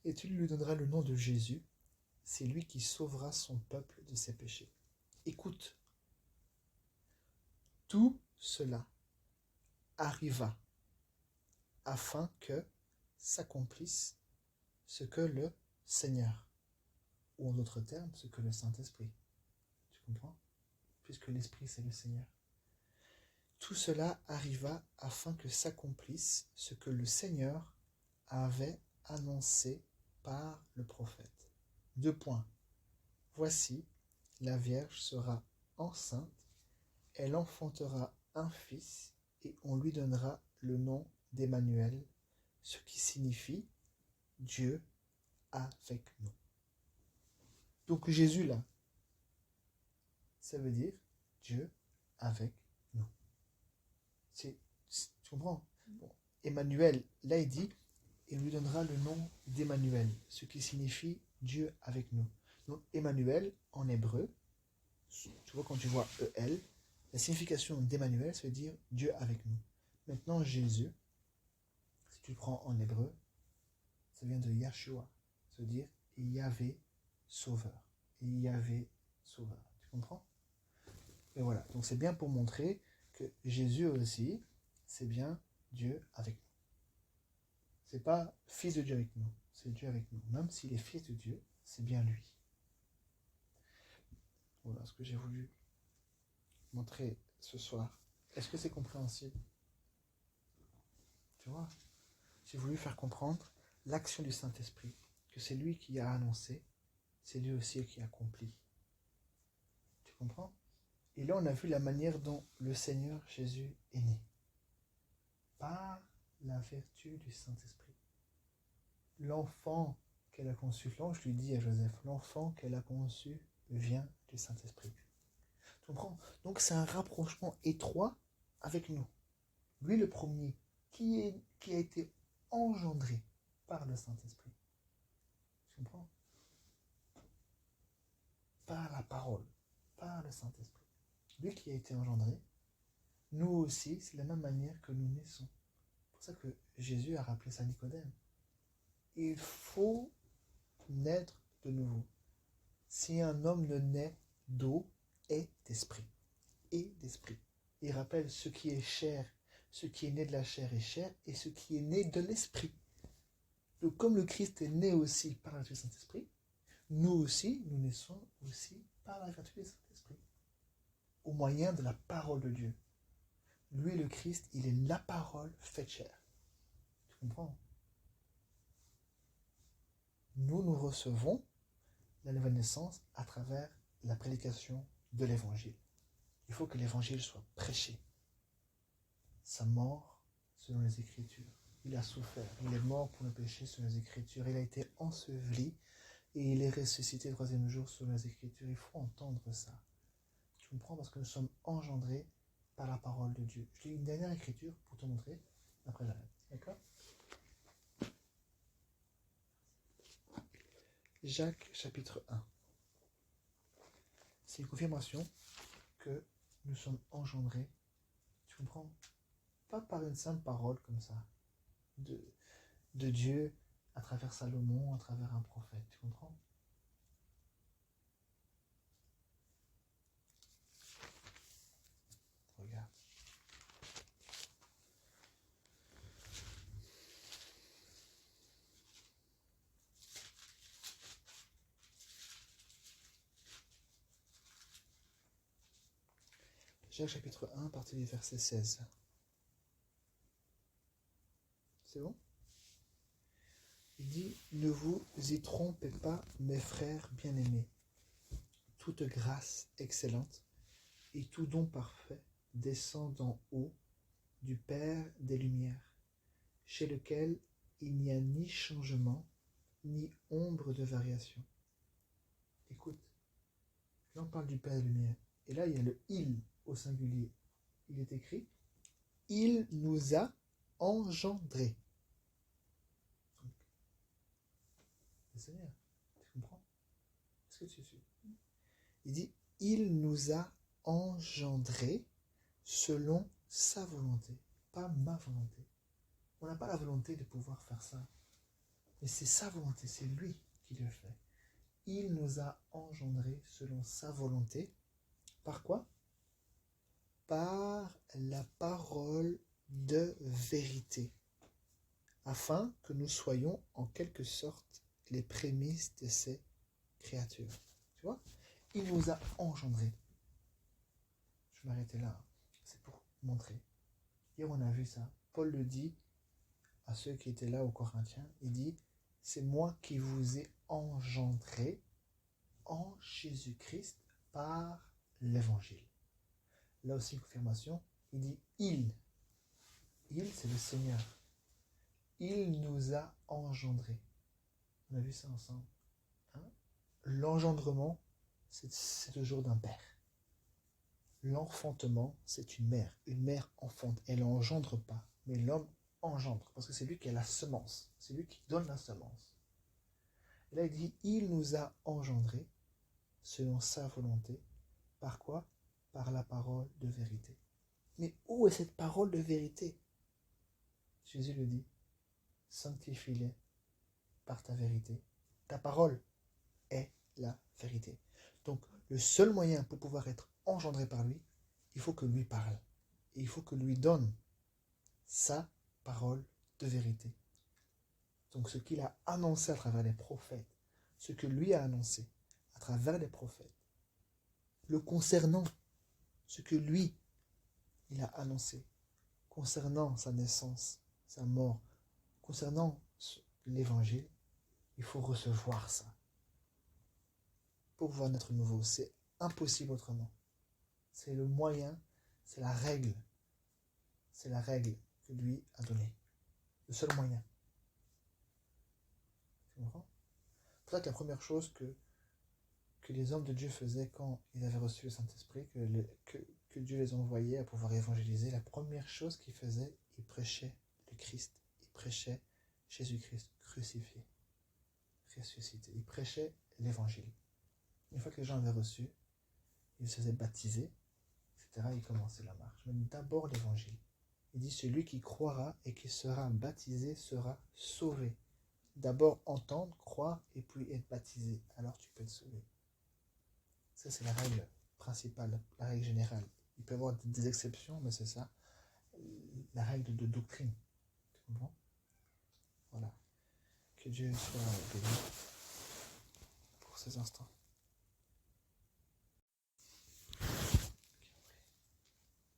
Et tu lui donneras le nom de Jésus. C'est lui qui sauvera son peuple de ses péchés. Écoute. Tout cela arriva afin que s'accomplisse ce que le Seigneur, ou en d'autres termes, ce que le Saint-Esprit. Tu comprends? Puisque l'Esprit, c'est le Seigneur. Tout cela arriva afin que s'accomplisse ce que le Seigneur avait annoncé par le prophète. 2 points. Voici, la Vierge sera enceinte, elle enfantera un fils et on lui donnera le nom d'Emmanuel, ce qui signifie Dieu avec nous. Donc Jésus là, ça veut dire Dieu avec nous. Tu comprends? Bon. Emmanuel, là il dit, il lui donnera le nom d'Emmanuel, ce qui signifie Dieu avec nous. Donc Emmanuel, en hébreu, tu vois quand tu vois EL, la signification d'Emmanuel, ça veut dire Dieu avec nous. Maintenant Jésus, si tu le prends en hébreu, ça vient de Yahshua, ça veut dire Yahvé sauveur. Yahvé sauveur. Tu comprends? Et voilà, donc c'est bien pour montrer que Jésus aussi, c'est bien Dieu avec nous. C'est pas fils de Dieu avec nous, c'est Dieu avec nous. Même s'il est fils de Dieu, c'est bien lui. Voilà ce que j'ai voulu montrer ce soir. Est-ce que c'est compréhensible? Tu vois? J'ai voulu faire comprendre l'action du Saint-Esprit, que c'est lui qui a annoncé, c'est lui aussi qui accomplit. Tu comprends? Et là, on a vu la manière dont le Seigneur Jésus est né. Par la vertu du Saint-Esprit. L'enfant qu'elle a conçu, l'ange lui dit à Joseph, l'enfant qu'elle a conçu vient du Saint-Esprit. Tu comprends? Donc c'est un rapprochement étroit avec nous. Lui le premier, qui a été engendré par le Saint-Esprit. Tu comprends? Par la parole, par le Saint-Esprit. Lui qui a été engendré, nous aussi, c'est de la même manière que nous naissons. C'est pour ça que Jésus a rappelé ça à Nicodème. Il faut naître de nouveau. Si un homme ne naît d'eau et d'esprit. Et d'esprit. Il rappelle ce qui est chair, ce qui est né de la chair est chair, et ce qui est né de l'esprit. Donc comme le Christ est né aussi par la vertu du Saint-Esprit, nous aussi, nous naissons aussi par la vertu du Saint-Esprit. Au moyen de la parole de Dieu. Lui, le Christ, il est la parole faite chair. Tu comprends? Nous recevons la nouvelle naissance à travers la prédication de l'évangile. Il faut que l'évangile soit prêché. Sa mort selon les Écritures. Il a souffert, il est mort pour le péché selon les Écritures. Il a été enseveli et il est ressuscité le 3e jour selon les Écritures. Il faut entendre ça. Tu comprends? Parce que nous sommes engendrés par la parole de Dieu. Je lis une dernière écriture pour te montrer. Après j'arrête. D'accord? Jacques chapitre 1. C'est une confirmation que nous sommes engendrés. Tu comprends? Pas par une simple parole comme ça. De Dieu à travers Salomon, à travers un prophète. Tu comprends? Regarde. Jacques chapitre 1, à partir du verset 16. C'est bon? Il dit, ne vous y trompez pas, mes frères bien-aimés. toute grâce excellente et tout don parfait descend d'en haut du Père des Lumières, chez lequel il n'y a ni changement, ni ombre de variation. Écoute, là on parle du Père des Lumières, et là il y a le « il » au singulier. Il est écrit « il nous a engendrés ». Le Seigneur, tu comprends? Est-ce que tu suis? Il dit « il nous a engendrés selon sa volonté », pas ma volonté. On n'a pas la volonté de pouvoir faire ça. Mais c'est sa volonté, c'est lui qui le fait. Il nous a engendrés selon sa volonté. Par quoi? Par la parole de vérité, afin que nous soyons en quelque sorte les prémices de ces créatures. Tu vois? Il nous a engendrés. Je vais m'arrêter là. C'est pour montrer. Hier, on a vu ça. Paul le dit à ceux qui étaient là aux Corinthiens. Il dit, c'est moi qui vous ai engendré en Jésus-Christ par l'évangile. Là aussi, confirmation. Il dit, il, c'est le Seigneur. Il nous a engendrés. On a vu ça ensemble. Hein? L'engendrement, c'est toujours d'un père. L'enfantement, c'est une mère. Une mère enfante. Elle n'engendre pas, mais l'homme engendre, parce que c'est lui qui a la semence. C'est lui qui donne la semence. Et là, il dit, il nous a engendrés selon sa volonté. Par quoi? Par la parole de vérité. Mais où est cette parole de vérité? Jésus le dit, sanctifie-les par ta vérité. Ta parole est la vérité. Donc, le seul moyen pour pouvoir être engendré par lui, il faut que lui parle. Et il faut que lui donne sa parole de vérité. Donc, ce qu'il a annoncé à travers les prophètes, ce que lui a annoncé à travers les prophètes, le concernant, ce que lui, il a annoncé, concernant sa naissance, sa mort, concernant l'évangile, il faut recevoir ça. Pour pouvoir naître nouveau, c'est impossible autrement. C'est le moyen, c'est la règle. C'est la règle que lui a donnée. Le seul moyen. Tu comprends? C'est pour ça que la première chose que les hommes de Dieu faisaient quand ils avaient reçu le Saint-Esprit, que Dieu les envoyait à pouvoir évangéliser, la première chose qu'ils faisaient, ils prêchaient le Christ. Ils prêchaient Jésus-Christ crucifié, ressuscité. Ils prêchaient l'évangile. Une fois que les gens avaient reçu, ils se faisaient baptiser, etc. Ils commençaient la marche. Mais d'abord l'évangile. Il dit, celui qui croira et qui sera baptisé sera sauvé. D'abord entendre, croire et puis être baptisé. Alors tu peux être sauvé. Ça, c'est la règle principale, la règle générale. Il peut y avoir des exceptions, mais c'est ça, la règle de doctrine. Tu comprends? Voilà. Que Dieu soit béni pour ces instants.